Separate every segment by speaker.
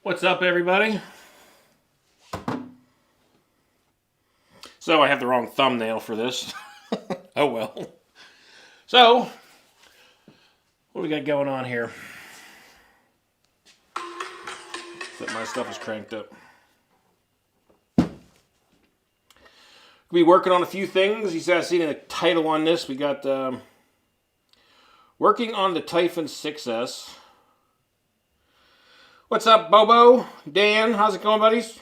Speaker 1: What's up, everybody? So I have the wrong thumbnail for this. Oh well. So, what do we got going on here? That my stuff is cranked up. We'll be working on a few things. You guys seen the title on this. We got working on the Typhon 6S. What's up, Bobo? Dan, how's it going, buddies?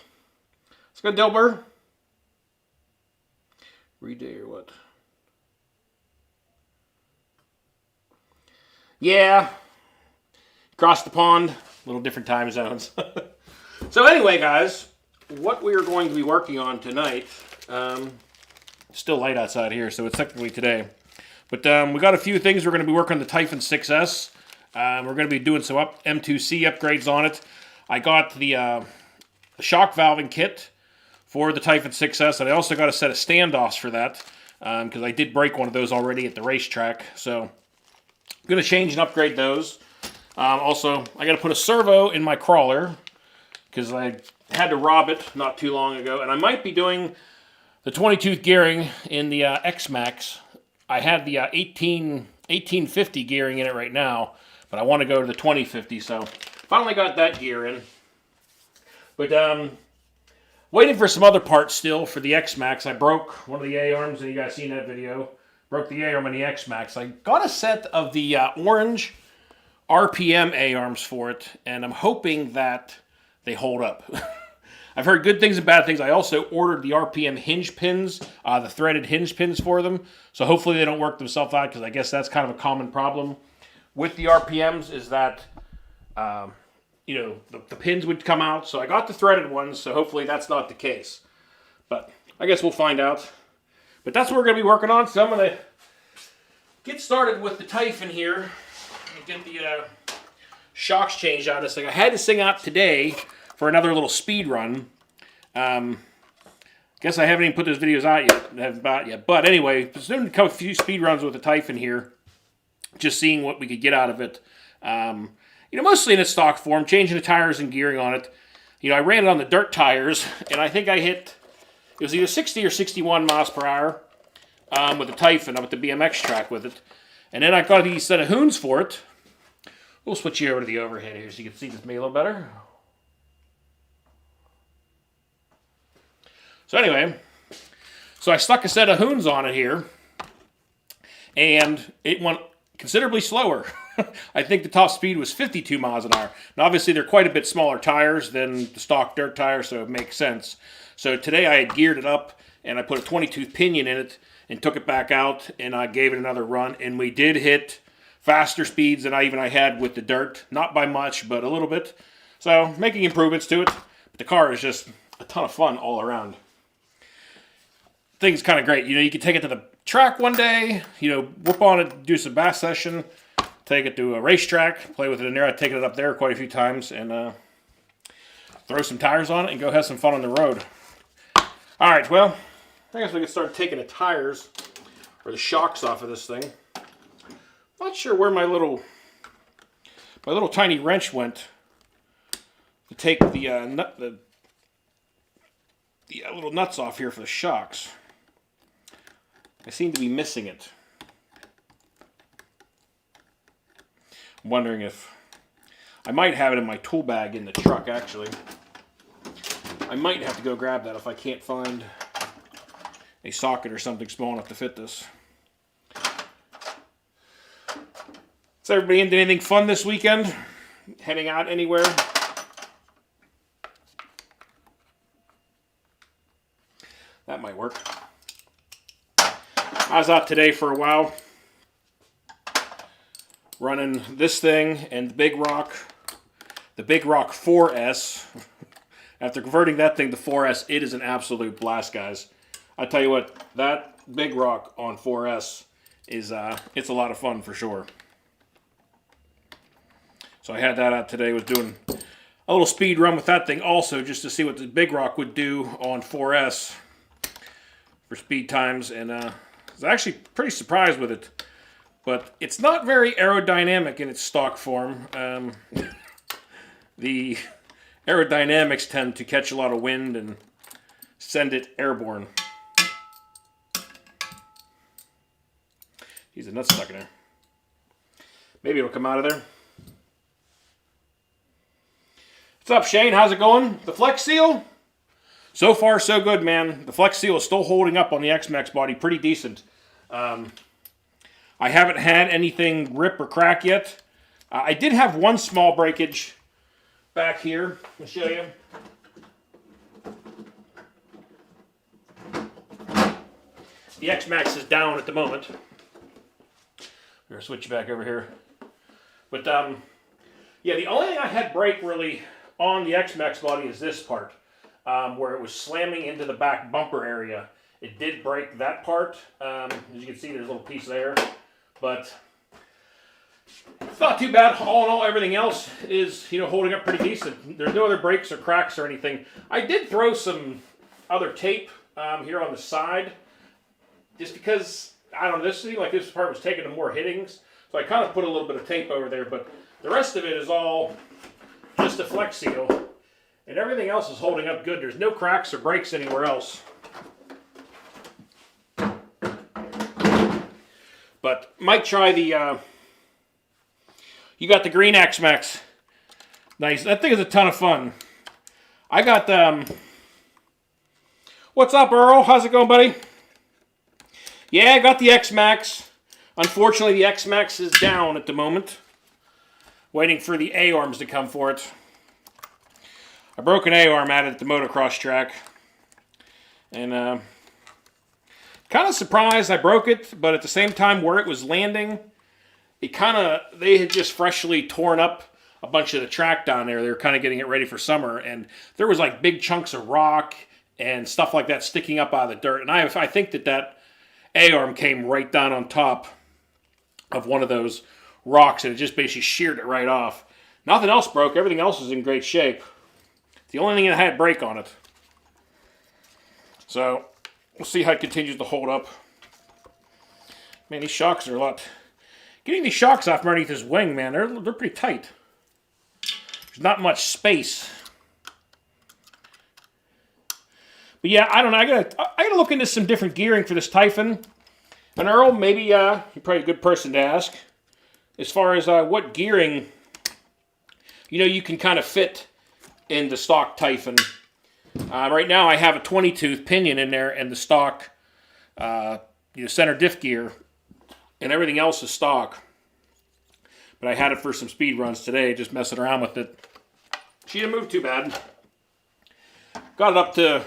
Speaker 1: What's good, Dilber? Reday or what? Yeah. Across the pond. Little different time zones. So anyway, guys, what we are going to be working on tonight, still light outside here, so it's technically today, but we got a few things. We're going to be working on the Typhon 6S. We're going to be doing some M2C upgrades on it. I got the shock valving kit for the Typhon 6S, and I also got a set of standoffs for that, because I did break one of those already at the racetrack, so I'm going to change and upgrade those. Also, I got to put a servo in my crawler because I had to rob it not too long ago, and I might be doing the 20-tooth gearing in the X-Max. I had the 1850 gearing in it right now, but I want to go to the 2050, so finally got that gear in. But waiting for some other parts still for the X-Max. I broke one of the A-arms, and you guys seen that video. Broke the A-arm on the X-Max. I got a set of the orange RPM A-arms for it, and I'm hoping that they hold up. I've heard good things and bad things. I also ordered the RPM hinge pins, the threaded hinge pins for them, so hopefully they don't work themselves out, because I guess that's kind of a common problem with the RPMs, is that, the pins would come out. So I got the threaded ones, so hopefully that's not the case. But I guess we'll find out. But that's what we're going to be working on, so I'm going to get started with the Typhon here. Get the shocks changed out of this thing. I had this thing out today for another little speed run. Guess I haven't even put those videos out yet. But anyway, just doing a few speed runs with the Typhon here, just seeing what we could get out of it. Mostly in its stock form, changing the tires and gearing on it. I ran it on the dirt tires, and I think I hit, it was either 60 or 61 miles per hour with the Typhon up at the BMX track with it. And then I got a set of hoons for it. We'll switch you over to the overhead here so you can see this me a little better. So anyway, so I stuck a set of hoons on it here, and it went considerably slower. I think the top speed was 52 miles an hour. Now obviously they're quite a bit smaller tires than the stock dirt tires, so it makes sense. So today I had geared it up, and I put a 20-tooth pinion in it, and took it back out, and I gave it another run, and we did hit faster speeds than I had with the dirt. Not by much, but a little bit. So, making improvements to it. But the car is just a ton of fun all around. Thing's kind of great. You can take it to the track one day, whoop on it, do some bass session, take it to a racetrack, play with it in there. I've taken it up there quite a few times, and throw some tires on it and go have some fun on the road. Alright, well, I guess we can start taking the tires or the shocks off of this thing. Not sure where my little tiny wrench went to take the little nuts off here for the shocks. I seem to be missing it. I'm wondering if I might have it in my tool bag in the truck, actually. I might have to go grab that if I can't find a socket or something small enough to fit this. So everybody into anything fun this weekend? Heading out anywhere? That might work. I was out today for a while, running this thing and the Big Rock 4S. After converting that thing to 4S, it is an absolute blast, guys. I tell you what, that Big Rock on 4S is it's a lot of fun for sure. So I had that out today, was doing a little speed run with that thing also, just to see what the Big Rock would do on 4S for speed times, and I was actually pretty surprised with it. But it's not very aerodynamic in its stock form. The aerodynamics tend to catch a lot of wind and send it airborne. He's a nut stuck in there. Maybe it'll come out of there. What's up, Shane? How's it going? The Flex Seal? So far, so good, man. The Flex Seal is still holding up on the X-Max body pretty decent. I haven't had anything rip or crack yet. I did have one small breakage back here. I'll show you. The X-Max is down at the moment. We're going to switch back over here. But, yeah, the only thing I had break really on the X-Max body is this part, where it was slamming into the back bumper area. It did break that part. As you can see, there's a little piece there. But it's not too bad. All in all, everything else is, holding up pretty decent. There's no other breaks or cracks or anything. I did throw some other tape here on the side, just because, I don't know, this seemed like this part was taking more hittings. So I kind of put a little bit of tape over there, but the rest of it is all just a Flex Seal. And everything else is holding up good. There's no cracks or breaks anywhere else. But might try the, you got the green X-Max. Nice. That thing is a ton of fun. I got, what's up, Earl? How's it going, buddy? Yeah, I got the X-Max. Unfortunately, the X-Max is down at the moment. Waiting for the A-arms to come for it. I broke an A-arm at the motocross track. And kind of surprised I broke it, but at the same time where it was landing, they had just freshly torn up a bunch of the track down there. They were kind of getting it ready for summer, and there was like big chunks of rock and stuff like that sticking up out of the dirt. And I think that A-arm came right down on top of one of those rocks, and it just basically sheared it right off. Nothing else broke. Everything else is in great shape. The only thing that had break on it. So we'll see how it continues to hold up. Man, these shocks are a lot. Getting these shocks off underneath his wing, man, they're pretty tight. There's not much space. But yeah, I don't know. I gotta look into some different gearing for this Typhon. And Earl, maybe you're probably a good person to ask as far as what gearing you can kind of fit in the stock Typhon. Right now I have a 20-tooth pinion in there and the stock center diff gear, and everything else is stock. But I had it for some speed runs today, just messing around with it. She didn't move too bad. Got it up to,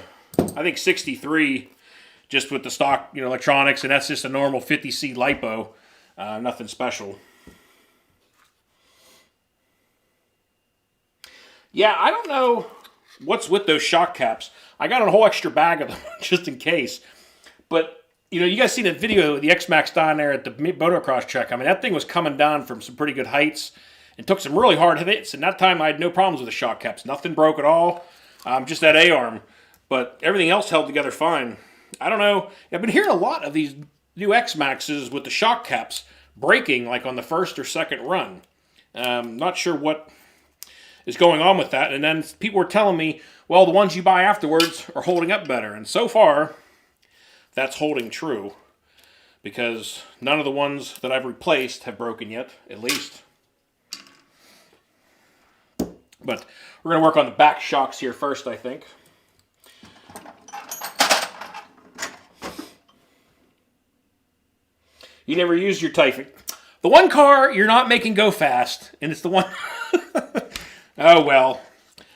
Speaker 1: I think, 63 just with the stock electronics, and that's just a normal 50C LiPo. Nothing special. Yeah, I don't know what's with those shock caps. I got a whole extra bag of them just in case. But, you guys seen the video of the X-Max down there at the motocross track. I mean, that thing was coming down from some pretty good heights and took some really hard hits. And that time I had no problems with the shock caps. Nothing broke at all. Just that A-arm. But everything else held together fine. I don't know. I've been hearing a lot of these new X-Maxes with the shock caps breaking like on the first or second run. Not sure what is going on with that. And then people were telling me, well, the ones you buy afterwards are holding up better. And so far, that's holding true. Because none of the ones that I've replaced have broken yet, at least. But we're going to work on the back shocks here first, I think. You never used your Typhon. The one car you're not making go fast, and it's the one... Oh, well.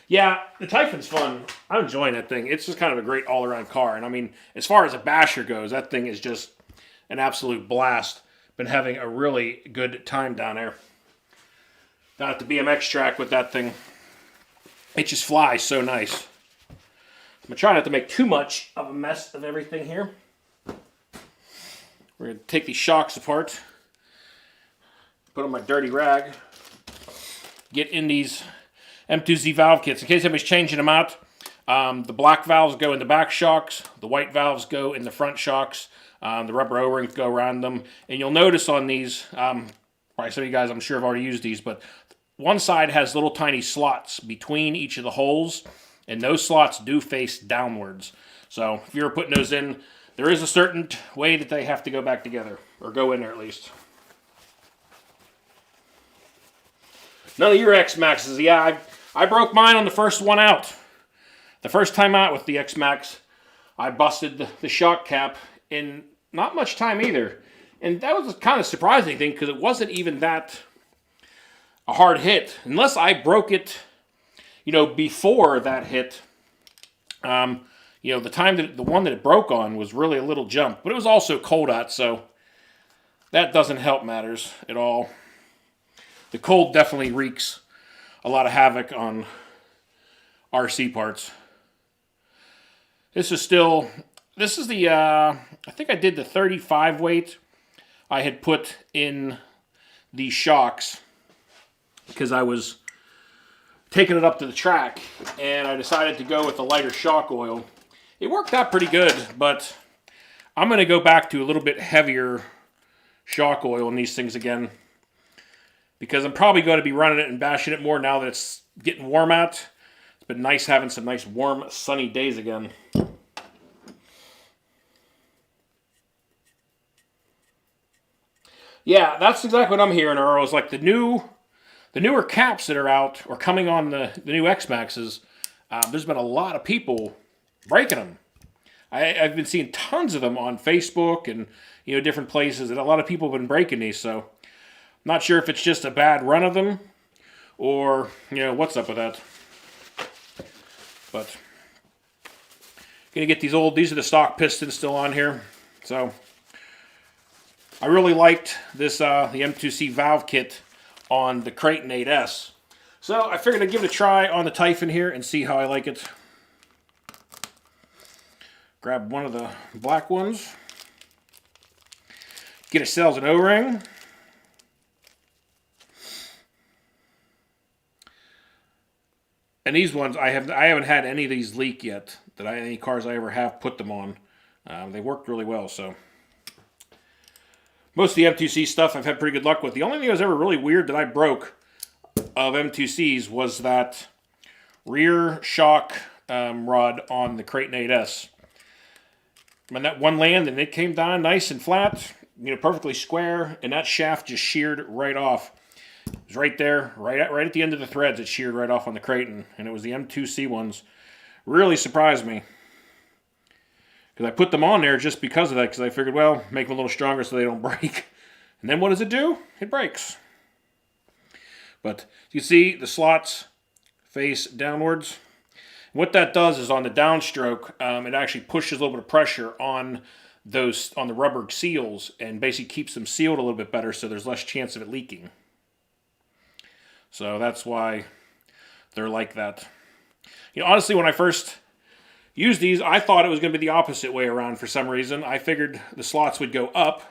Speaker 1: Yeah, the Typhon's fun. I'm enjoying that thing. It's just kind of a great all-around car. And, I mean, as far as a basher goes, that thing is just an absolute blast. Been having a really good time down there. Down at the BMX track with that thing. It just flies so nice. I'm going to try not to make too much of a mess of everything here. We're going to take these shocks apart. Put on my dirty rag. Get in these M2C valve kits. In case anybody's changing them out, the black valves go in the back shocks. The white valves go in the front shocks. The rubber O-rings go around them. And you'll notice on these, probably some of you guys I'm sure have already used these, but one side has little tiny slots between each of the holes, and those slots do face downwards. So if you're putting those in, there is a certain way that they have to go back together, or go in there at least. None of your X-Maxes. Yeah, I broke mine on the first one out. The first time out with the X-Max, I busted the shock cap in not much time either. And that was a kind of surprising thing, because it wasn't even that a hard hit. Unless I broke it, before that hit. The time that the one that it broke on was really a little jump. But it was also cold out, so that doesn't help matters at all. The cold definitely wreaks a lot of havoc on RC parts. This is the, I think I did the 35 weight I had put in the shocks because I was taking it up to the track, and I decided to go with the lighter shock oil. It worked out pretty good, but I'm going to go back to a little bit heavier shock oil in these things again, because I'm probably going to be running it and bashing it more now that it's getting warm out. It's been nice having some nice warm sunny days again. Yeah, that's exactly what I'm hearing, Earl. Is like the newer caps that are out or coming on the new X-Maxes. There's been a lot of people breaking them. I've been seeing tons of them on Facebook and different places, and a lot of people have been breaking these. So I'm not sure if it's just a bad run of them or what's up with that. But gonna get these old. These are the stock pistons still on here. So I really liked this the M2C valve kit on the Creighton 8S. So I figured I'd give it a try on the Typhon here and see how I like it. Grab one of the black ones. Get ourselves an O-ring. And these ones, I haven't had any of these leak yet. Any cars I ever have put them on. They worked really well, so. Most of the M2C stuff I've had pretty good luck with. The only thing that was ever really weird that I broke of M2Cs was that rear shock rod on the Creighton 8S. When that one landed, and it came down nice and flat, perfectly square, and that shaft just sheared right off. It was right there, right at the end of the threads. It sheared right off on the Creighton, and it was the M2C ones. Really surprised me. Because I put them on there just because of that, because I figured, well, make them a little stronger so they don't break. And then what does it do? It breaks. But you see the slots face downwards. What that does is on the downstroke, it actually pushes a little bit of pressure on the rubber seals and basically keeps them sealed a little bit better so there's less chance of it leaking. So that's why they're like that. Honestly, when I first used these, I thought it was going to be the opposite way around for some reason. I figured the slots would go up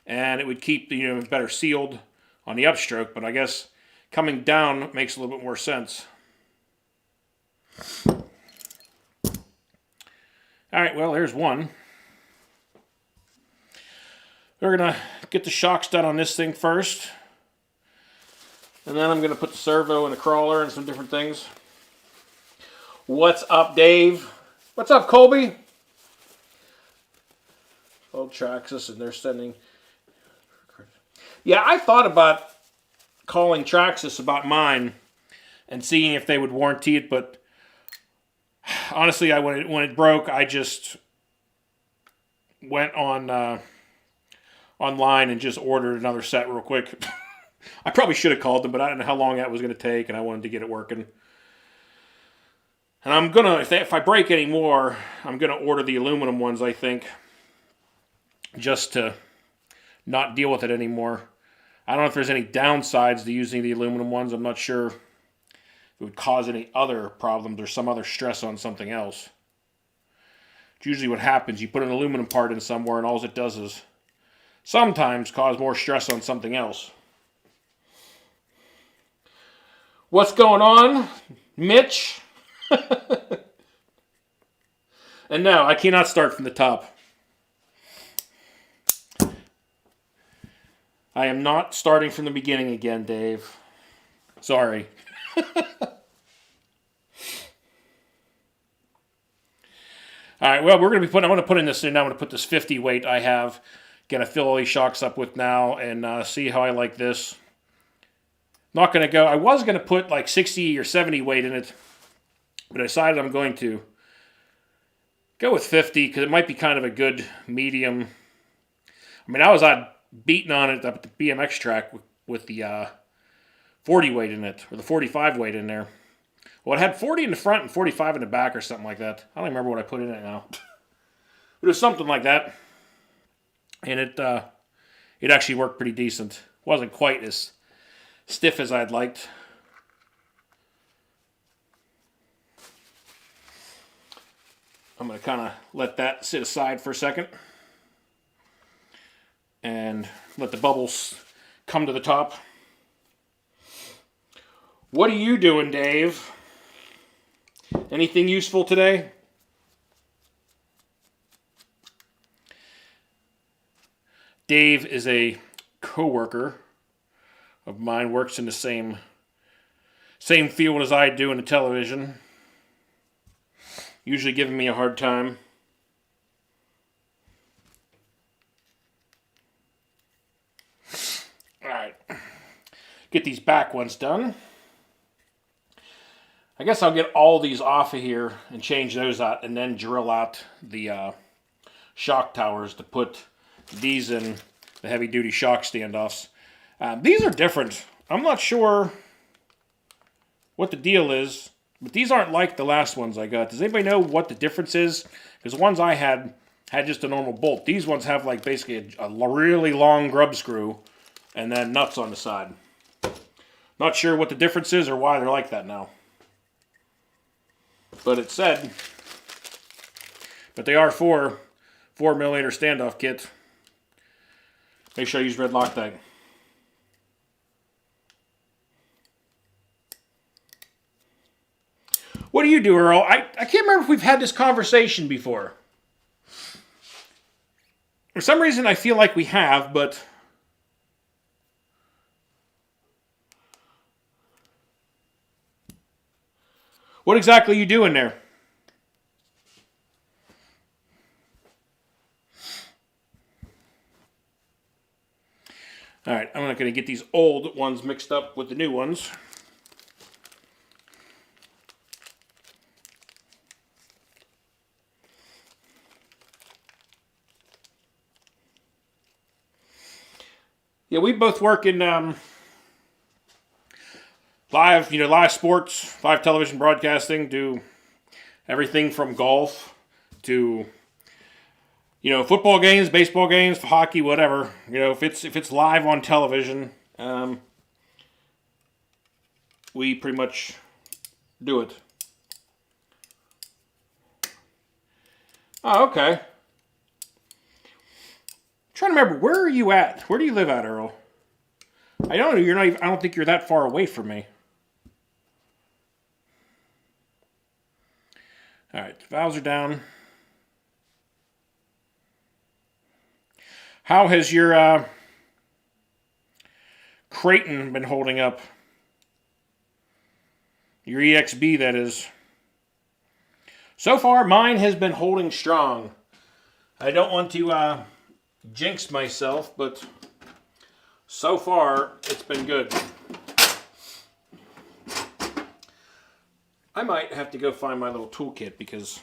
Speaker 1: and it would keep better sealed on the upstroke, but I guess coming down makes a little bit more sense. Alright, well, there's one. We're going to get the shocks done on this thing first. And then I'm going to put the servo and the crawler and some different things. What's up, Dave? What's up, Colby? Old Traxxas, and they're sending. Yeah, I thought about calling Traxxas about mine and seeing if they would warranty it, but honestly, when it broke, I just went on online and just ordered another set real quick. I probably should have called them, but I didn't know how long that was going to take, and I wanted to get it working. And I'm going to, if I break any more, I'm going to order the aluminum ones, I think, just to not deal with it anymore. I don't know if there's any downsides to using the aluminum ones. I'm not sure if it would cause any other problems or some other stress on something else. It's usually what happens. You put an aluminum part in somewhere, and all it does is sometimes cause more stress on something else. What's going on, Mitch? And no, I cannot start from the top. I am not starting from the beginning again, Dave. Sorry. All right, well, I'm going to put in this in. I'm going to put this 50 weight I have. Going to fill all these shocks up with now and see how I like this. Not going to go. I was going to put like 60 or 70 weight in it, but I decided I'm going to go with 50 because it might be kind of a good medium. I mean, I was beating on it up at the BMX track with the 40 weight in it, or the 45 weight in there. Well, it had 40 in the front and 45 in the back or something like that. I don't remember what I put in it now. It was something like that. And it actually worked pretty decent. Wasn't quite as stiff as I'd liked. I'm going to kind of let that sit aside for a second. And let the bubbles come to the top. What are you doing, Dave? Anything useful today? Dave is a co-worker of mine, works in the same field as I do in the television. Usually giving me a hard time. Alright. Get these back ones done. I guess I'll get all these off of here and change those out and then drill out the shock towers to put these in the heavy-duty shock standoffs. These are different. I'm not sure what the deal is, but these aren't like the last ones I got. Does anybody know what the difference is? Because the ones I had just a normal bolt. These ones have like basically a really long grub screw and then nuts on the side. Not sure what the difference is or why they're like that now. But it said, but they are 4mm standoff kit. Make sure I use red Loctite. What do you do, Earl? I can't remember if we've had this conversation before. For some reason, I feel like we have, but what exactly are you doing there? All right, I'm not going to get these old ones mixed up with the new ones. Yeah, we both work in live sports, live television broadcasting, do everything from golf to football games, baseball games, hockey, whatever. If it's live on television, we pretty much do it. Oh, okay. Trying to remember, where are you at? Where do you live at, Earl? I don't know. I don't think you're that far away from me. All right, valves are down. How has your Creighton been holding up? Your EXB, that is. So far, mine has been holding strong. I don't want to jinx myself, but so far, it's been good. I might have to go find my little toolkit because...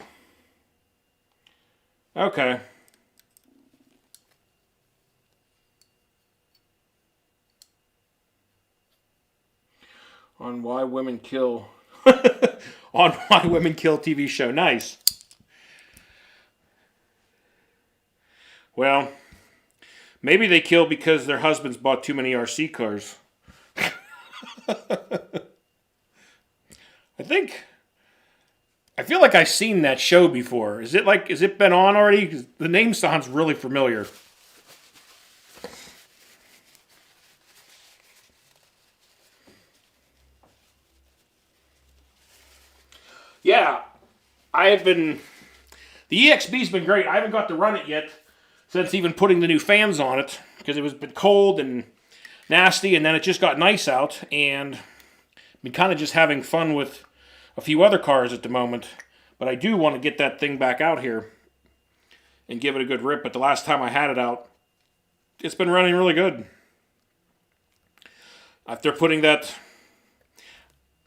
Speaker 1: Okay. On Why Women Kill... on Why Women Kill TV show. Nice. Well, maybe they kill because their husbands bought too many RC cars. I feel like I've seen that show before. Is it been on already? 'Cause the name sounds really familiar. Yeah, the EXB's been great. I haven't got to run it yet since even putting the new fans on it because it was been cold and nasty, and then it just got nice out, and been kind of just having fun with a few other cars at the moment, but I do want to get that thing back out here and give it a good rip. But the last time I had it out, it's been running really good. After putting that,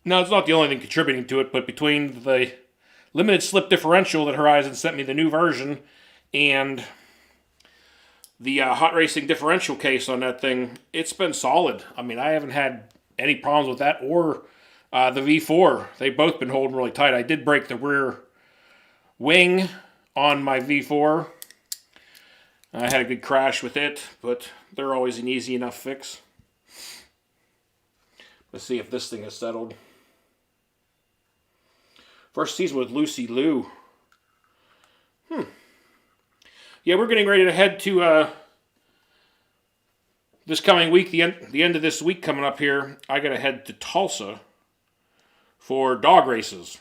Speaker 1: no, it's not the only thing contributing to it, but between the limited slip differential that Horizon sent me, the new version, and the hot racing differential case on that thing, it's been solid. I mean, I haven't had any problems with that or the V4. They've both been holding really tight. I did break the rear wing on my V4. I had a good crash with it, but they're always an easy enough fix. Let's see if this thing is settled. First season with Lucy Liu. Yeah, we're getting ready to head to this coming week, the end of this week coming up here. I got to head to Tulsa for dog races.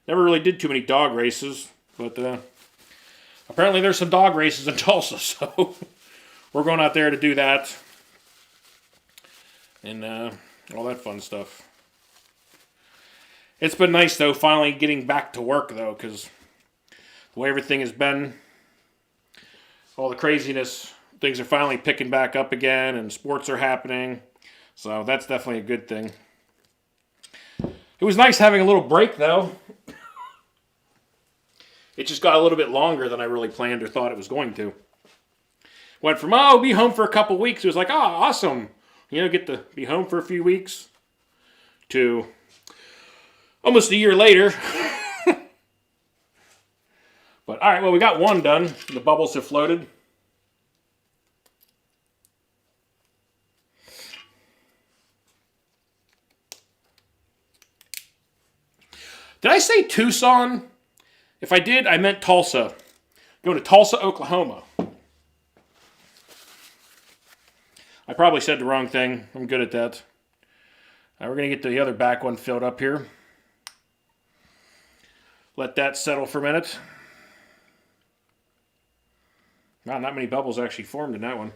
Speaker 1: Never really did too many dog races, but apparently there's some dog races in Tulsa, so we're going out there to do that. And all that fun stuff. It's been nice, though, finally getting back to work, though, because the way everything has been, all the craziness, things are finally picking back up again, and sports are happening. So that's definitely a good thing. It was nice having a little break, though. It just got a little bit longer than I really planned or thought it was going to. Went from, oh, be home for a couple weeks. It was like, oh, awesome. You know, get to be home for a few weeks. To almost a year later. But, all right, well, we got one done. The bubbles have floated. Did I say Tucson? If I did, I meant Tulsa. Going to Tulsa, Oklahoma. I probably said the wrong thing. I'm good at that. We're going to get the other back one filled up here. Let that settle for a minute. Wow, not many bubbles actually formed in that one.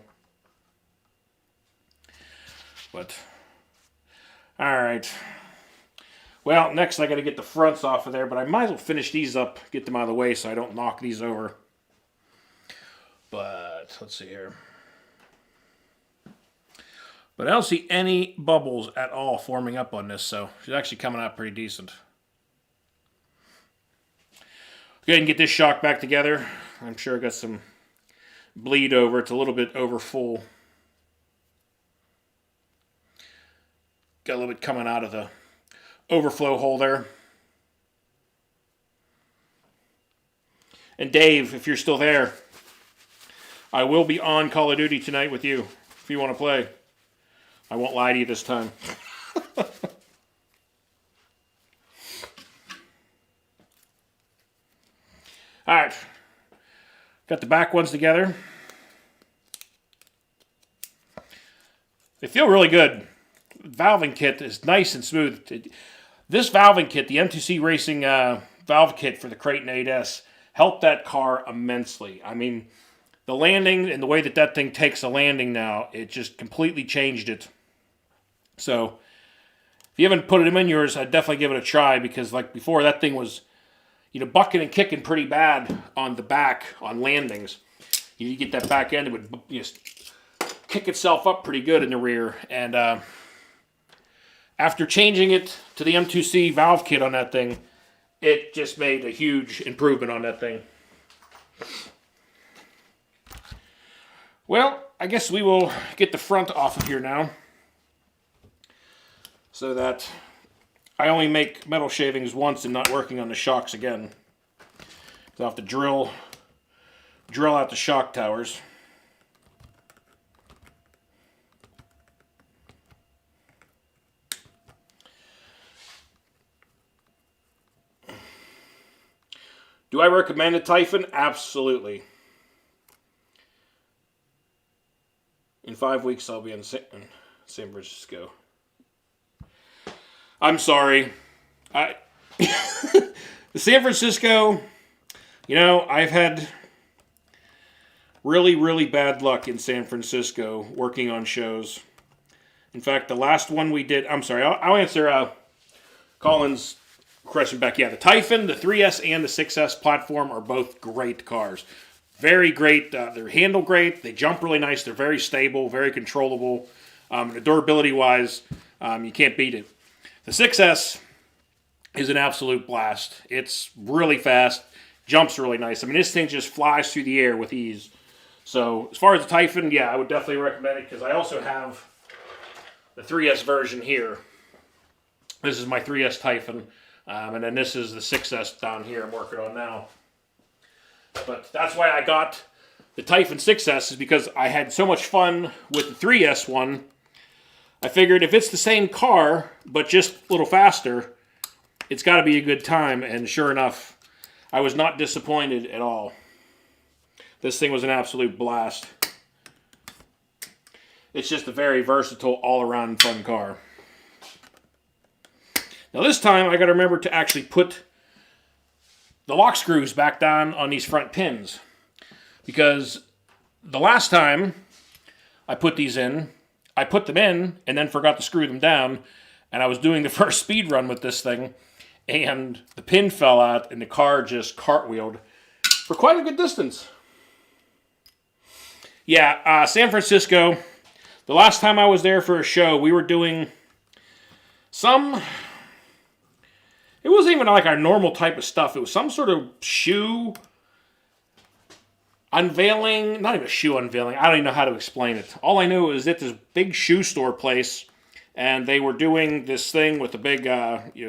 Speaker 1: But, all right. Well, next I got to get the fronts off of there, but I might as well finish these up, get them out of the way so I don't knock these over. But, let's see here. But I don't see any bubbles at all forming up on this, so she's actually coming out pretty decent. Go ahead and get this shock back together. I'm sure I got some bleed over. It's a little bit over full. Got a little bit coming out of the overflow hole there. And Dave, if you're still there, I will be on Call of Duty tonight with you if you want to play. I won't lie to you this time. All right. Got the back ones together. They feel really good. Valving kit is nice and smooth. This valving kit, the M2C Racing valve kit for the Creighton 8S, helped that car immensely. I mean, the landing and the way that that thing takes a landing now, it just completely changed it. So, if you haven't put it in yours, I'd definitely give it a try because, like before, that thing was, you know, bucking and kicking pretty bad on the back on landings. You get that back end, it would just kick itself up pretty good in the rear. And after changing it to the M2C valve kit on that thing, it just made a huge improvement on that thing. Well, I guess we will get the front off of here now, so that I only make metal shavings once and not working on the shocks again. So I'll have to drill out the shock towers. Do I recommend a Typhon? Absolutely. In 5 weeks, I'll be in San Francisco. I'm sorry. The San Francisco, you know, I've had really, really bad luck in San Francisco working on shows. In fact, the last one we did, I'm sorry, I'll answer Colin's question back. Yeah, the Typhon, the 3S, and the 6S platform are both great cars. Very great. They handle great. They jump really nice. They're very stable, very controllable. The durability-wise, you can't beat it. The 6S is an absolute blast. It's really fast, jumps really nice. I mean, this thing just flies through the air with ease. So, as far as the Typhon, yeah, I would definitely recommend it because I also have the 3S version here. This is my 3S Typhon, and then this is the 6S down here I'm working on now. But that's why I got the Typhon 6S, is because I had so much fun with the 3S one. I figured if it's the same car, but just a little faster, it's got to be a good time, and sure enough, I was not disappointed at all. This thing was an absolute blast. It's just a very versatile, all-around fun car. Now this time, I got to remember to actually put the lock screws back down on these front pins. Because the last time I put these in, I put them in and then forgot to screw them down. And I was doing the first speed run with this thing, and the pin fell out and the car just cartwheeled for quite a good distance. Yeah, San Francisco, the last time I was there for a show, we were doing some... It wasn't even like our normal type of stuff. It was some sort of shoe unveiling. Not even a shoe unveiling. I don't even know how to explain it. All I knew is at this big shoe store place, and they were doing this thing with the big,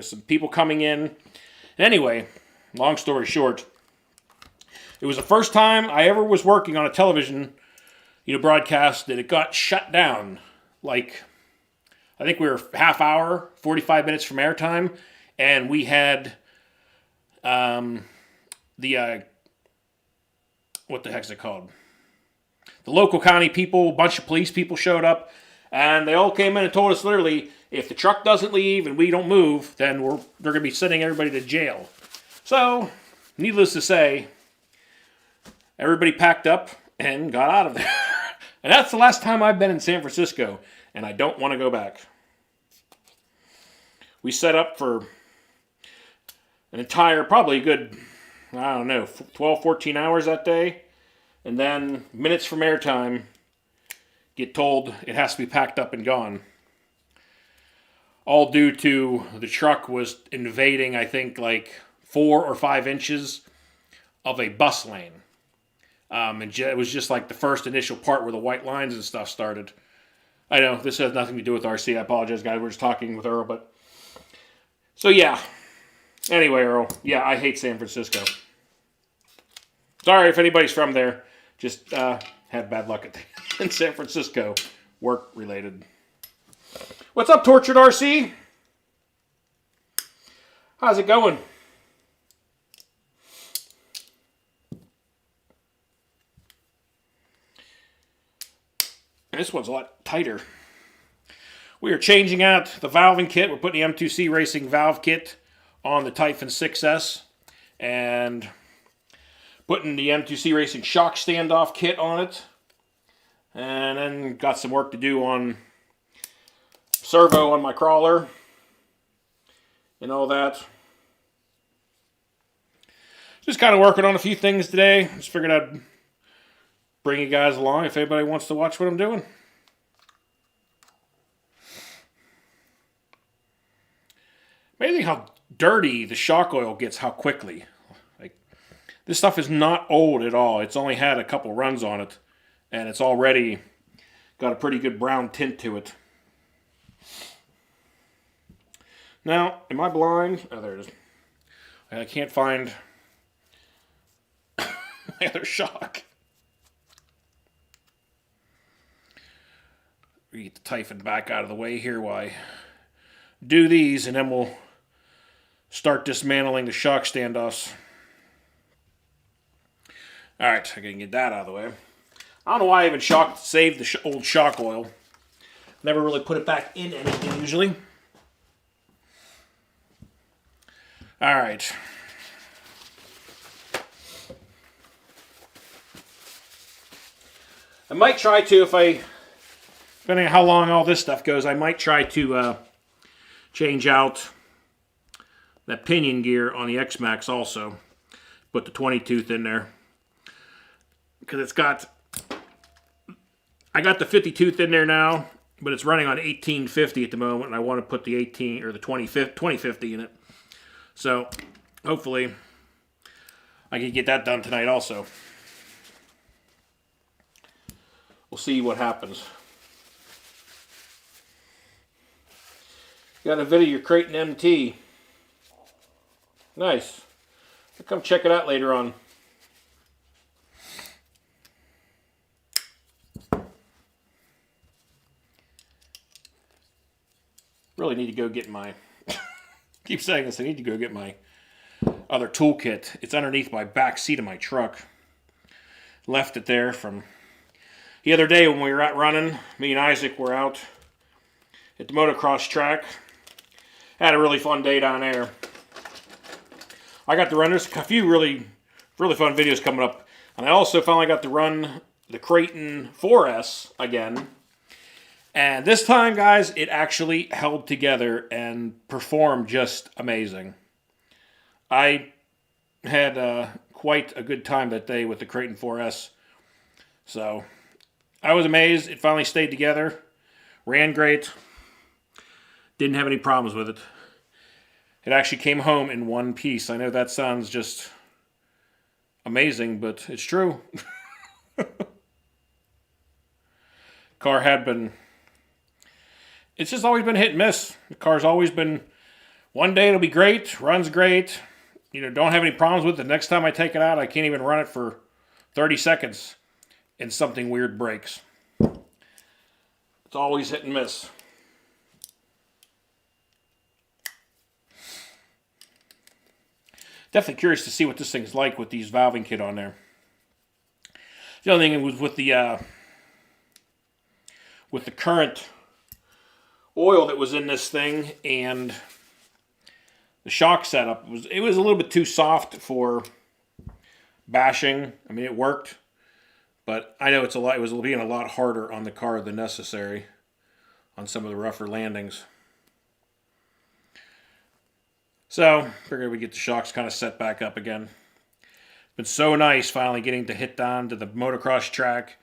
Speaker 1: some people coming in. Anyway, long story short, it was the first time I ever was working on a television, broadcast that it got shut down. Like, I think we were half hour, 45 minutes from airtime. And we had what the heck's it called? The local county people, a bunch of police people showed up, and they all came in and told us literally, if the truck doesn't leave and we don't move, then they're going to be sending everybody to jail. So, needless to say, everybody packed up and got out of there. And that's the last time I've been in San Francisco, and I don't want to go back. We set up for an entire, probably a good, 12, 14 hours that day. And then, minutes from airtime, get told it has to be packed up and gone. All due to the truck was invading, I think, like 4 or 5 inches of a bus lane. And it was just like the first initial part where the white lines and stuff started. I know, this has nothing to do with RC. I apologize, guys. We're just talking with Earl, but... So, yeah. Anyway, Earl, yeah, I hate San Francisco. Sorry if anybody's from there. Just had bad luck in San Francisco, work-related. What's up, Tortured RC? How's it going? This one's a lot tighter. We are changing out the valving kit. We're putting the M2C Racing valve kit on the Typhon 6S. And putting the M2C Racing shock standoff kit on it. And then got some work to do on servo on my crawler. And all that. Just kind of working on a few things today. Just figured I'd bring you guys along if anybody wants to watch what I'm doing. Amazing how dirty the shock oil gets, how quickly. Like, this stuff is not old at all. It's only had a couple runs on it, and it's already got a pretty good brown tint to it. Now, am I blind? Oh, there it is. I can't find my other shock. We get the Typhon back out of the way here while I do these, and then we'll start dismantling the shock standoffs. Alright, I can get that out of the way. I don't know why I even saved the old shock oil. Never really put it back in anything usually. Alright. I might try to, if I depending on how long all this stuff goes, I might try to change out that pinion gear on the X-Max also. Put the 20 tooth in there. Because it's got... I got the 50 tooth in there now, but it's running on 1850 at the moment, and I want to put the 18 or the 2050 in it. So, hopefully, I can get that done tonight also. We'll see what happens. Got a video of your Creighton MT. Nice. I'll come check it out later on. Really need to go get my... keep saying this, I need to go get my other toolkit. It's underneath my back seat of my truck. Left it there from the other day when we were out running. Me and Isaac were out at the motocross track. Had a really fun day down there. I got to run, there's a few really fun videos coming up. And I also finally got to run the Creighton 4S again. And this time, guys, it actually held together and performed just amazing. I had quite a good time that day with the Creighton 4S. So, I was amazed. It finally stayed together. Ran great. Didn't have any problems with it. It actually came home in one piece. I know that sounds just amazing, but it's true. Car had been... It's just always been hit and miss. The car's always been... One day it'll be great, runs great. You know, don't have any problems with it. The next time I take it out, I can't even run it for 30 seconds. And something weird breaks. It's always hit and miss. Definitely curious to see what this thing's like with these valving kit on there. The other thing was with the current oil that was in this thing and the shock setup it was a little bit too soft for bashing. I mean, it worked, but I know it was being a lot harder on the car than necessary on some of the rougher landings. So, figured we'd get the shocks kind of set back up again. It's been so nice finally getting to hit down to the motocross track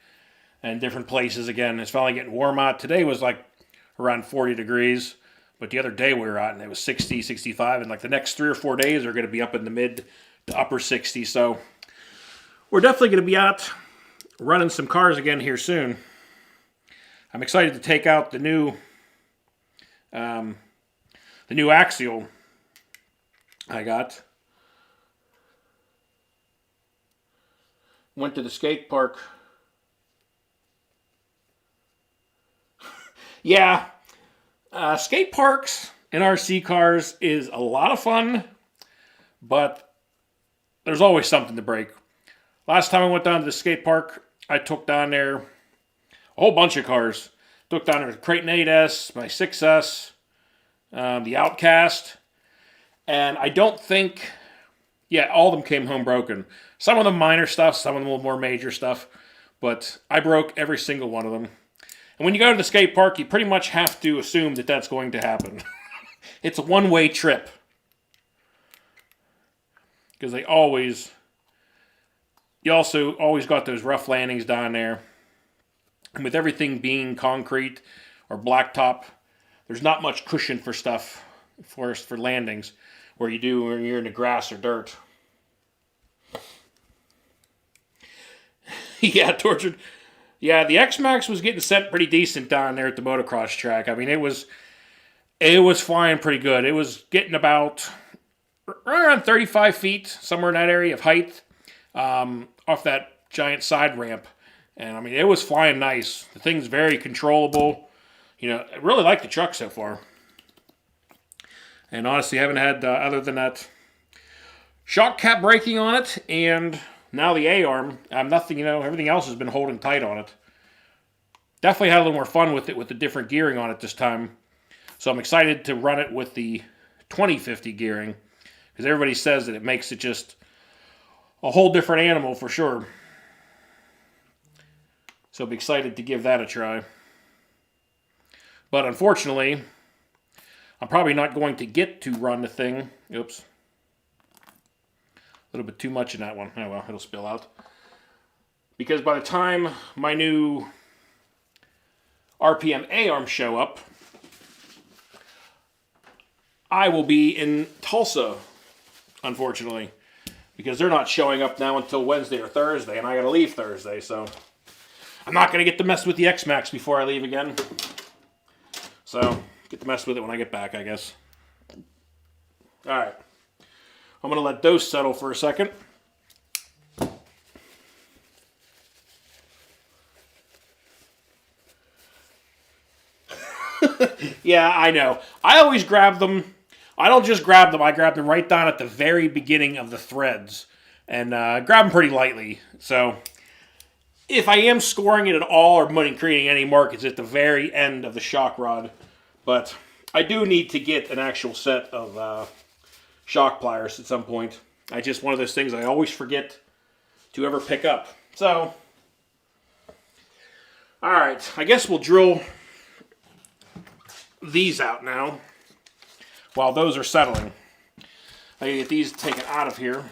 Speaker 1: and different places again. It's finally getting warm out. Today was like around 40 degrees, but the other day we were out and it was 60, 65, and like the next 3 or 4 days are going to be up in the mid to upper 60s. So, we're definitely going to be out running some cars again here soon. I'm excited to take out the new Axial I got. Went to the skate park. Yeah, skate parks and RC cars is a lot of fun, but there's always something to break. Last time I went down to the skate park, I took down there a whole bunch of cars. Took down there the Creighton 8S, my 6S, the Outcast. And I don't think, yeah, all of them came home broken. Some of them minor stuff, some of them a little more major stuff. But I broke every single one of them. And when you go to the skate park, you pretty much have to assume that that's going to happen. It's a one-way trip. Because you also always got those rough landings down there. And with everything being concrete or blacktop, there's not much cushion for stuff for landings where you do when you're in the grass or dirt. Yeah, tortured. Yeah, the X-Max was getting sent pretty decent down there at the motocross track. I mean, it was flying pretty good. It was getting about around 35 feet, somewhere in that area of height, off that giant side ramp. And I mean, it was flying nice. The thing's very controllable. You know, I really like the truck so far. And honestly, I haven't had, other than that shock cap braking on it, and now the A-arm, nothing, everything else has been holding tight on it. Definitely had a little more fun with it with the different gearing on it this time. So I'm excited to run it with the 2050 gearing, because everybody says that it makes it just a whole different animal for sure. So I'm excited to give that a try. But unfortunately, I'm probably not going to get to run the thing. Oops. A little bit too much in that one. Oh well, it'll spill out. Because by the time my new RPM A-arms show up, I will be in Tulsa, unfortunately. Because they're not showing up now until Wednesday or Thursday, and I gotta leave Thursday, so I'm not gonna get to mess with the X-Max before I leave again. So, get to mess with it when I get back, I guess. Alright. I'm gonna let those settle for a second. Yeah, I know. I always grab them. I don't just grab them. I grab them right down at the very beginning of the threads. And grab them pretty lightly. So, if I am scoring it at all or creating any mark, it's at the very end of the shock rod. But I do need to get an actual set of shock pliers at some point. It's just one of those things I always forget to ever pick up. So, alright. I guess we'll drill these out now while those are settling. I gotta get these taken out of here.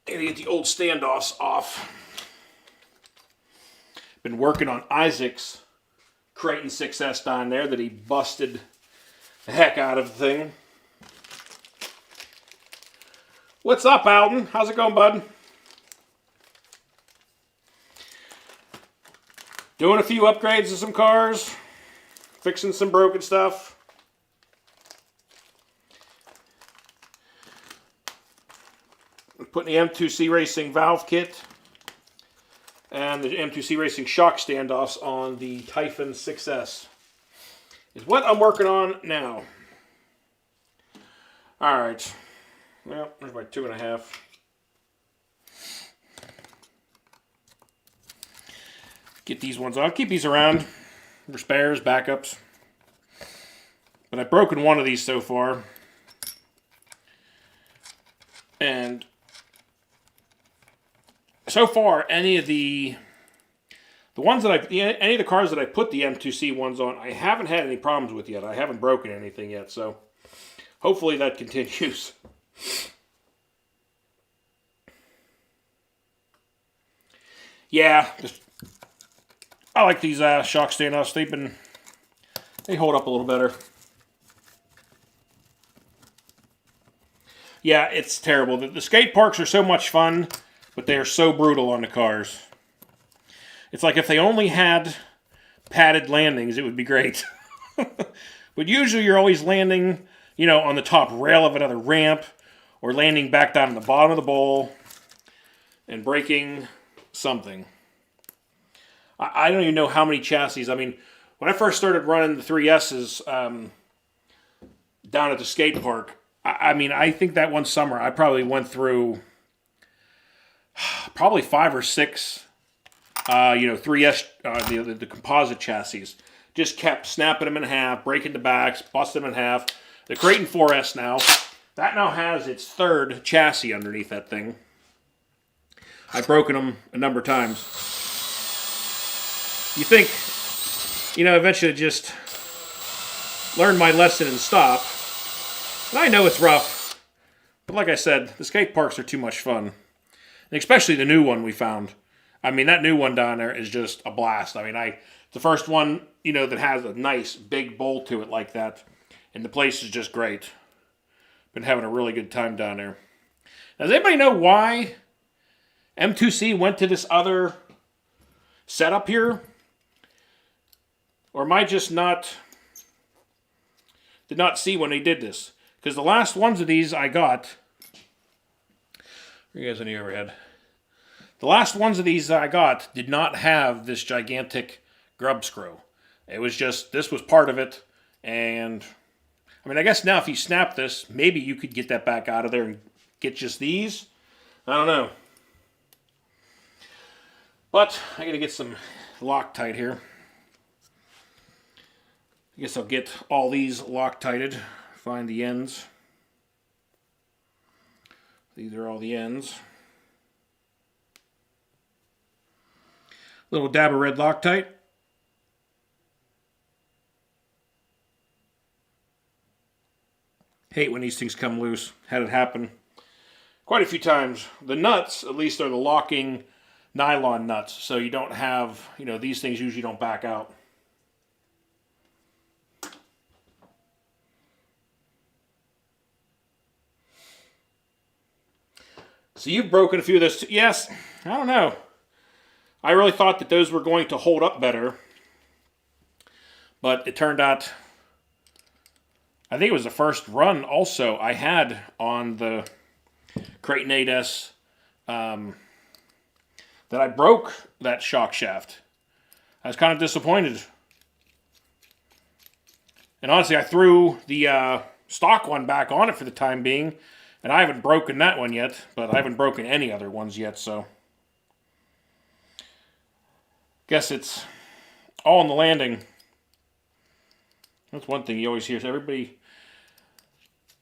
Speaker 1: I gotta get the old standoffs off. Been working on Isaac's Creighton 6S down there that he busted the heck out of the thing. What's up, Alton? How's it going, bud? Doing a few upgrades to some cars. Fixing some broken stuff. Putting the M2C Racing valve kit and the M2C Racing shock standoffs on the Typhon 6S is what I'm working on now. Alright. Well, there's my 2.5. Get these ones off. Keep these around for spares, backups. But I've broken one of these so far. And so far, any of the ones that any of the cars that I put the M2C ones on, I haven't had any problems with yet. I haven't broken anything yet, so hopefully that continues. Yeah, I like these shock standoffs. They hold up a little better. Yeah, it's terrible. The skate parks are so much fun, but they are so brutal on the cars. It's like if they only had padded landings, it would be great. But usually you're always landing, on the top rail of another ramp, or landing back down in the bottom of the bowl and breaking something. I don't even know how many chassis. I mean, when I first started running the 3S's down at the skate park, I think that one summer I probably went through probably 5 or 6, 3S, the composite chassis. Just kept snapping them in half, breaking the backs, busting them in half. The Creighton 4S that now has its 3rd chassis underneath that thing. I've broken them a number of times. You think, eventually just learn my lesson and stop. And I know it's rough, but like I said, the skate parks are too much fun. And especially the new one we found. I mean, that new one down there is just a blast. I mean, the first one, that has a nice big bowl to it like that. And the place is just great. Been having a really good time down there. Now, does anybody know why M2C went to this other setup here? Or am I just did not see when they did this? Because the last ones of these I got, you guys in the overhead. The last ones of these I got did not have this gigantic grub screw. It was just, this was part of it. And, I guess now if you snap this, maybe you could get that back out of there and get just these. I don't know. But, I gotta get some Loctite here. I guess I'll get all these Loctited. Find the ends. These are all the ends. Little dab of red Loctite. Hate when these things come loose. Had it happen quite a few times. The nuts, at least, are the locking nylon nuts, so you don't have, these things usually don't back out. So you've broken a few of those too. Yes, I don't know. I really thought that those were going to hold up better, but it turned out, I think it was the first run also I had on the Creighton 8S that I broke that shock shaft. I was kind of disappointed. And honestly, I threw the stock one back on it for the time being, and I haven't broken that one yet, but I haven't broken any other ones yet, so guess it's all in the landing. That's one thing you always hear. Everybody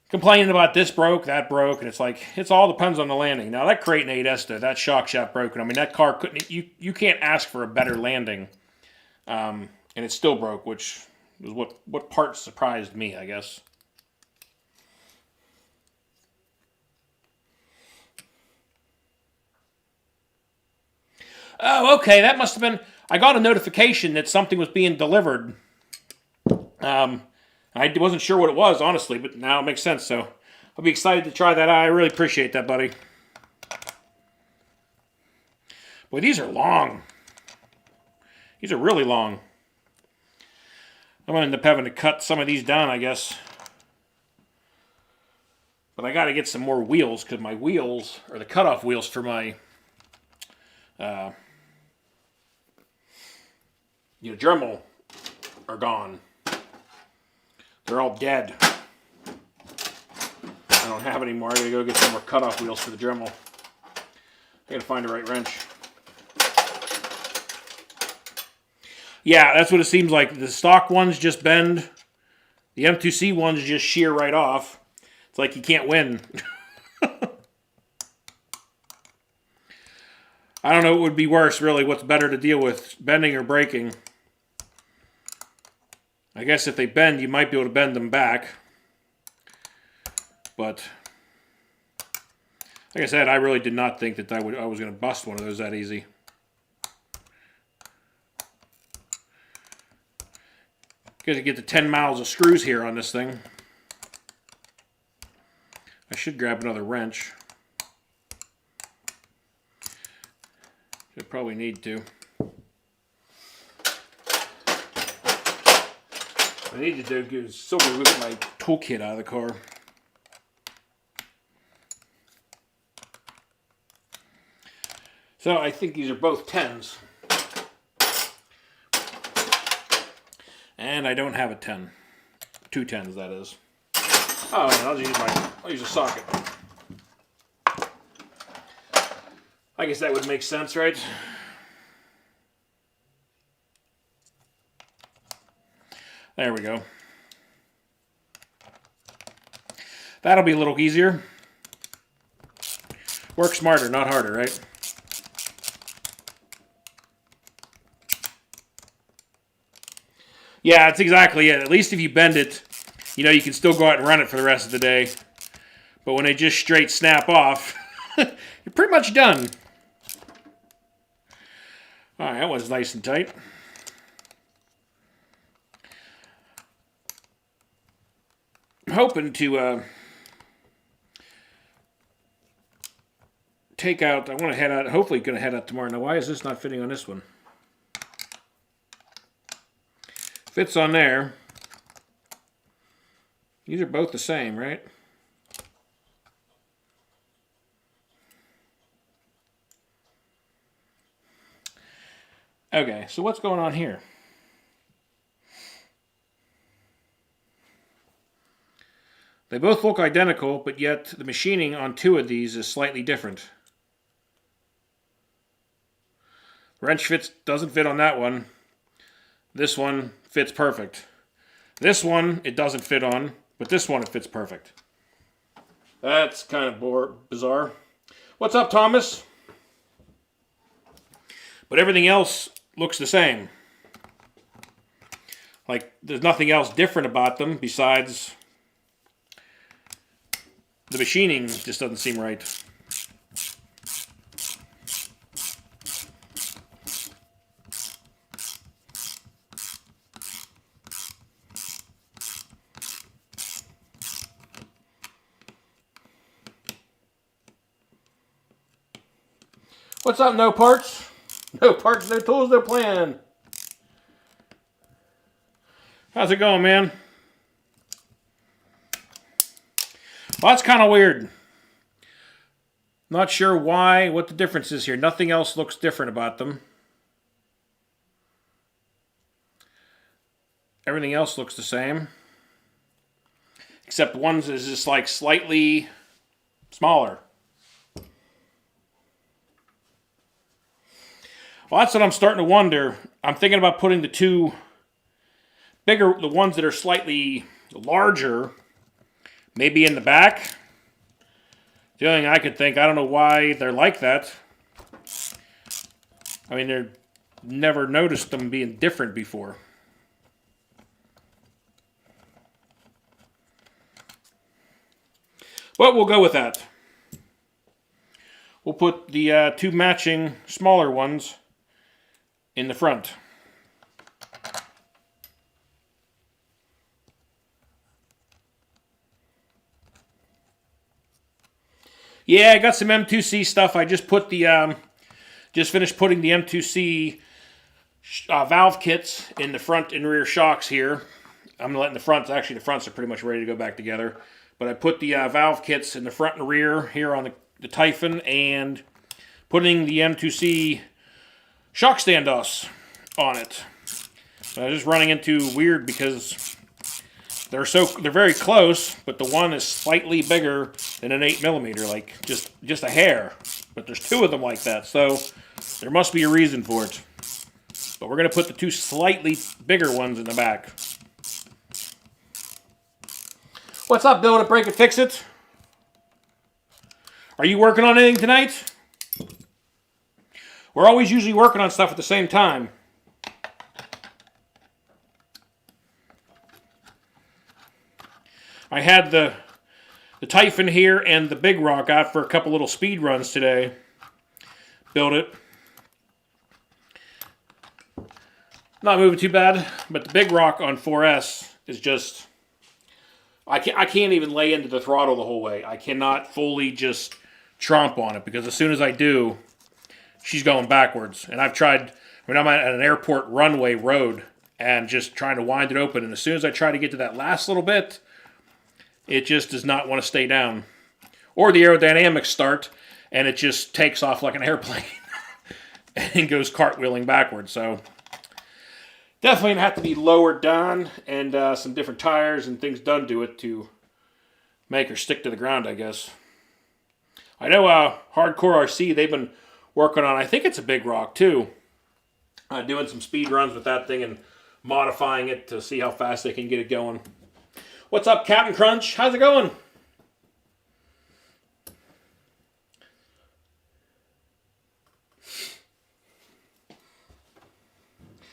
Speaker 1: complaining about this broke, that broke, and it's like, it's all depends on the landing. Now, that Creighton 8S, that shock shaft broken. I mean, that car couldn't, you can't ask for a better landing. And it still broke, which was what part surprised me, I guess. Oh, okay, that must have been, I got a notification that something was being delivered. I wasn't sure what it was, honestly, but now it makes sense, so I'll be excited to try that out. I really appreciate that, buddy. Boy, these are long. These are really long. I'm going to end up having to cut some of these down, I guess. But I got to get some more wheels, because my wheels, or the cutoff wheels for my Dremel are gone. They're all dead. I don't have any more. I gotta go get some more cutoff wheels for the Dremel. I gotta find the right wrench. Yeah, that's what it seems like. The stock ones just bend. The M2C ones just shear right off. It's like you can't win. I don't know what would be worse, really. What's better to deal with, bending or breaking? I guess if they bend, you might be able to bend them back. But, like I said, I really did not think that I was going to bust one of those that easy. Got to get the 10 miles of screws here on this thing. I should grab another wrench. Should probably need to. What I need to do is still get my toolkit out of the car. So I think these are both 10s. And I don't have a 10. 2 10s, that is. Oh, I'll use a socket. I guess that would make sense, right? There we go. That'll be a little easier. Work smarter, not harder, right? Yeah, that's exactly it. At least if you bend it, you can still go out and run it for the rest of the day. But when they just straight snap off, you're pretty much done. All right, that was nice and tight. I'm hoping to take out, I want to head out, hopefully going to head out tomorrow. Now, why is this not fitting on this one? Fits on there. These are both the same, right? Okay, so what's going on here? They both look identical, but yet the machining on 2 of these is slightly different. Wrench doesn't fit on that one. This one fits perfect. This one it doesn't fit on, but this one it fits perfect. That's kind of bizarre. What's up, Thomas? But everything else looks the same. Like, there's nothing else different about them besides the machining just doesn't seem right. What's up, no parts? No parts, no tools, no plan. How's it going, man? Well, that's kind of weird. Not sure why, what the difference is here. Nothing else looks different about them. Everything else looks the same. Except one is just like slightly smaller. Well, that's what I'm starting to wonder. I'm thinking about putting the two bigger, the ones that are slightly larger, maybe in the back. The only thing I could think, I don't know why they're like that. I mean, they're never noticed them being different before. But we'll go with that. We'll put the two matching smaller ones in the front. Yeah, I got some M2C stuff. I just put the just finished putting the M2C valve kits in the front and rear shocks here. I'm letting the fronts, actually the fronts are pretty much ready to go back together. But I put the valve kits in the front and rear here on the Typhon, and putting the M2C shock standoffs on it. I was just running into weird because they're very close, but the one is slightly bigger than an 8mm, like just a hair. But there's two of them like that, so there must be a reason for it. But we're going to put the two slightly bigger ones in the back. What's up, Build It, Break It, Fix It? Are you working on anything tonight? We're always usually working on stuff at the same time. I had the Typhon here and the Big Rock out for a couple little speed runs today. Build it. Not moving too bad, but the Big Rock on 4S is just... I can't even lay into the throttle the whole way. I cannot fully just tromp on it, because as soon as I do, she's going backwards. And I've tried, I'm at an airport runway road and just trying to wind it open. And as soon as I try to get to that last little bit, it just does not want to stay down. Or the aerodynamics start and it just takes off like an airplane and goes cartwheeling backwards. So definitely going to have to be lowered down and some different tires and things done to it to make her stick to the ground, I guess. I know Hardcore RC, they've been working on, I think it's a Big Rock too, doing some speed runs with that thing and modifying it to see how fast they can get it going. What's up, Captain Crunch? How's it going?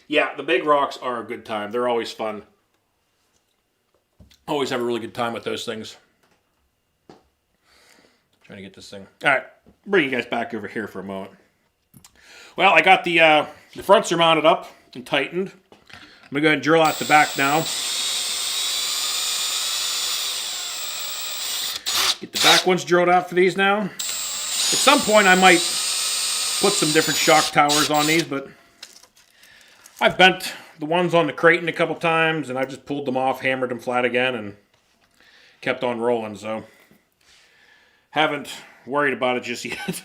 Speaker 1: Yeah, the Big Rocks are a good time. They're always fun. Always have a really good time with those things. Trying to get this thing. All right, bring you guys back over here for a moment. Well, I got the fronts are mounted up and tightened. I'm gonna go ahead and drill out the back now. Get the back ones drilled out for these now. At some point, I might put some different shock towers on these, but I've bent the ones on the Creighton a couple times, and I've just pulled them off, hammered them flat again, and kept on rolling, so haven't worried about it just yet.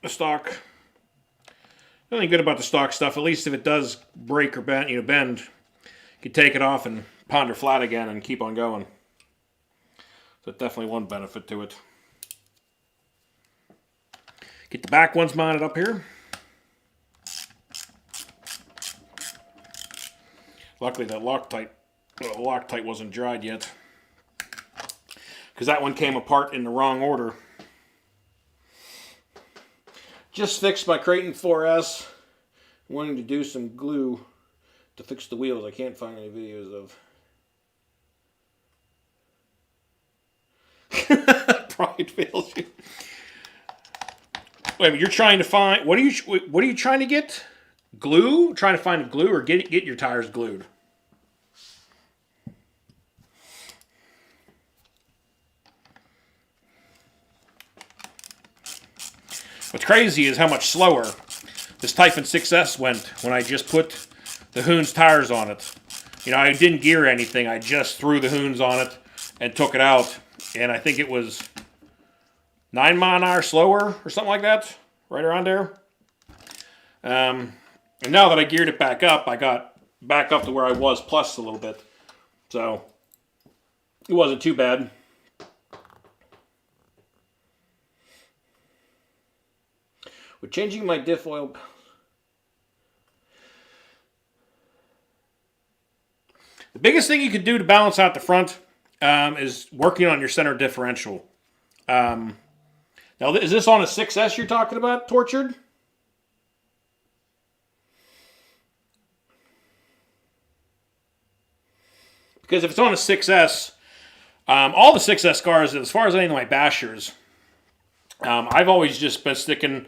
Speaker 1: The stock. The only good about the stock stuff, at least if it does break or bend, you can take it off and ponder flat again and keep on going. So definitely one benefit to it. Get the back ones mounted up here. Luckily that Loctite wasn't dried yet, because that one came apart in the wrong order. Just fixed my Creighton 4S. Wanting to do some glue to fix the wheels. I can't find any videos of. Pride fails you. Wait a minute, you're trying to find, what are you trying to get? Glue? Trying to find glue or get your tires glued? What's crazy is how much slower this Typhon 6S went when I just put the Hoons tires on it. You know, I didn't gear anything. I just threw the Hoons on it and took it out. And I think it was 9 mile an hour slower or something like that. Right around there. And now that I geared it back up, I got back up to where I was plus a little bit. So, it wasn't too bad. With changing my diff oil... The biggest thing you could do to balance out the front is working on your center differential. Now, is this on a 6S you're talking about, Tortured? Because if it's on a 6S, all the 6S cars, as far as any of my bashers, I've always just been sticking...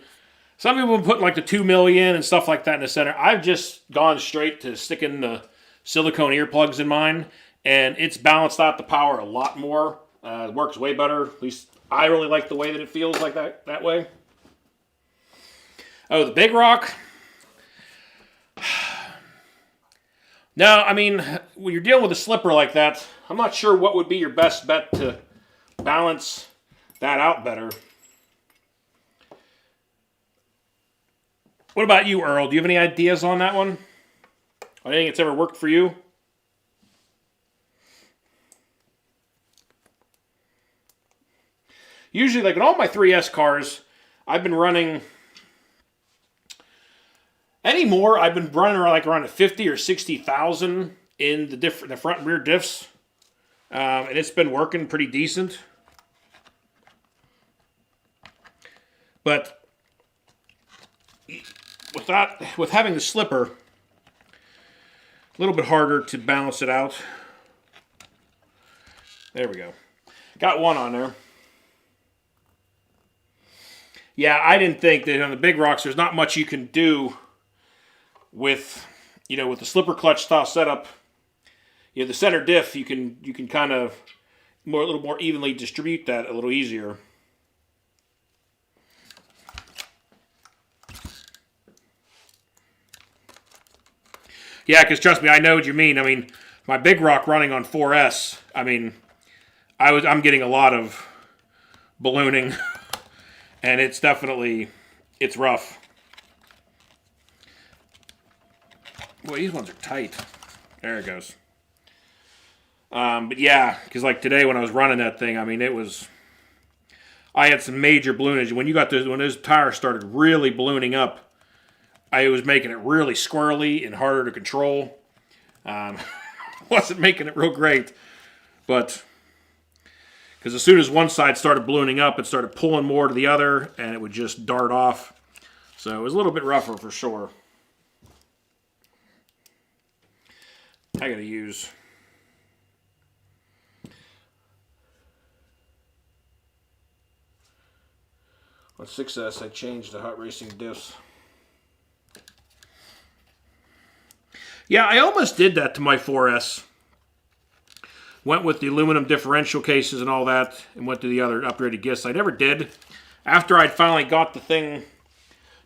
Speaker 1: Some people put like the 2 million and stuff like that in the center. I've just gone straight to sticking the silicone earplugs in mine, and it's balanced out the power a lot more. It works way better. At least I really like the way that it feels like that way. Oh, the Big Rock. No, I mean, when you're dealing with a slipper like that, I'm not sure what would be your best bet to balance that out better. What about you, Earl? Do you have any ideas on that one? Anything that's ever worked for you? Usually, like in all my 3S cars, I've been running... Anymore, I've been running around a 50 or 60,000 in the front and rear diffs. And it's been working pretty decent. But... with having the slipper, a little bit harder to balance it out. There we go. Got one on there. Yeah, I didn't think that on the Big Rocks there's not much you can do with, with the slipper clutch style setup. The center diff, you can kind of a little more evenly distribute that a little easier. Yeah, because trust me, I know what you mean. I mean, my Big Rock running on 4S, I mean, I'm getting a lot of ballooning, and it's rough. Boy, these ones are tight. There it goes. But yeah, because like today when I was running that thing, I mean, I had some major balloonage. When those tires started really ballooning up, I was making it really squirrely and harder to control. Wasn't making it real great. But, because as soon as one side started ballooning up, it started pulling more to the other, and it would just dart off. So it was a little bit rougher for sure. I gotta use... On 6S, I changed the hot racing diffs. Yeah, I almost did that to my 4S. Went with the aluminum differential cases and all that, and went to the other upgraded discs. I never did. After I'd finally got the thing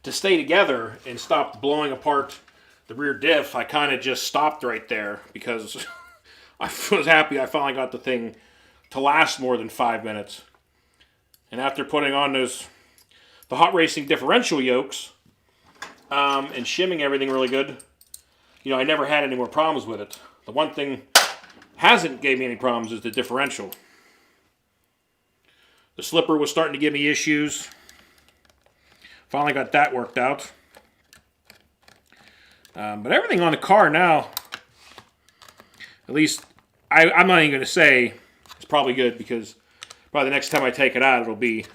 Speaker 1: to stay together and stopped blowing apart the rear diff, I kind of just stopped right there because I was happy I finally got the thing to last more than 5 minutes. And after putting on the hot racing differential yokes and shimming everything really good, I never had any more problems with it. The one thing hasn't gave me any problems is the differential. The slipper was starting to give me issues. Finally got that worked out. But everything on the car now, at least I'm not even going to say it's probably good, because probably the next time I take it out, it'll be a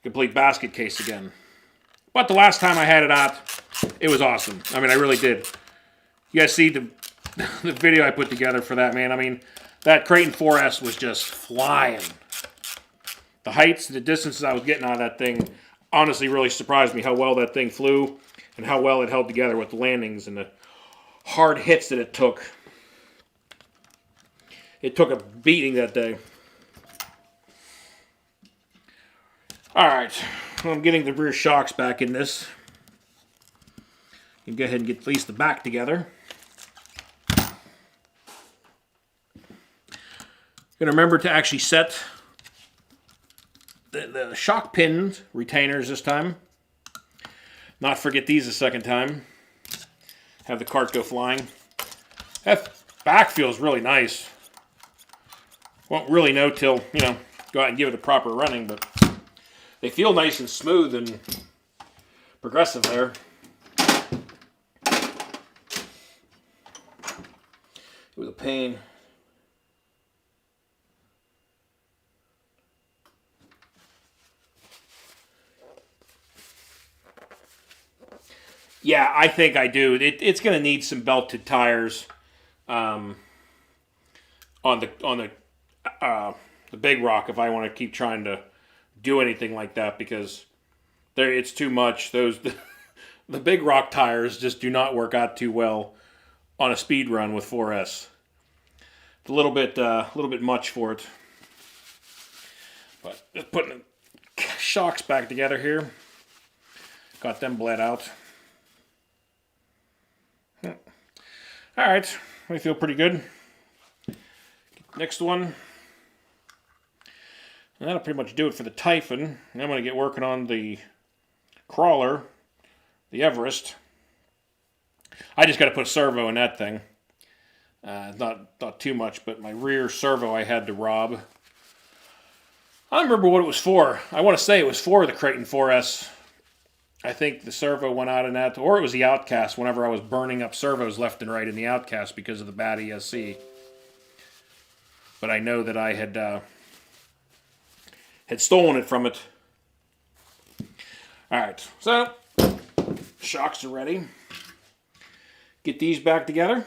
Speaker 1: complete basket case again. But the last time I had it out, it was awesome. I mean, I really did. You guys see the video I put together for that, man. I mean, that Creighton 4S was just flying. The heights, the distances I was getting out of that thing honestly really surprised me how well that thing flew and how well it held together with the landings and the hard hits that it took. It took a beating that day. Alright, I'm getting the rear shocks back in this. You can go ahead and get at least the back together. Going to remember to actually set the shock pins, retainers this time. Not forget these a second time. Have the cart go flying. That back feels really nice. Won't really know till, you know, go out and give it a proper running, but they feel nice and smooth and progressive there. It was a pain. Yeah, I think I do. It's going to need some belted tires on the big rock if I want to keep trying to do anything like that, because it's too much. The big rock tires just do not work out too well on a speed run with 4S. It's a little bit much for it. But just putting the shocks back together here. Got them bled out. Alright, I feel pretty good. Next one. And that'll pretty much do it for the Typhon. And I'm going to get working on the crawler, the Everest. I just got to put a servo in that thing. Not too much, but my rear servo I had to rob. I don't remember what it was for. I want to say it was for the Creighton 4S. I think the servo went out in that, or it was the Outcast whenever I was burning up servos left and right in the Outcast because of the bad ESC. But I know that I had stolen it from it. Alright, so shocks are ready. Get these back together.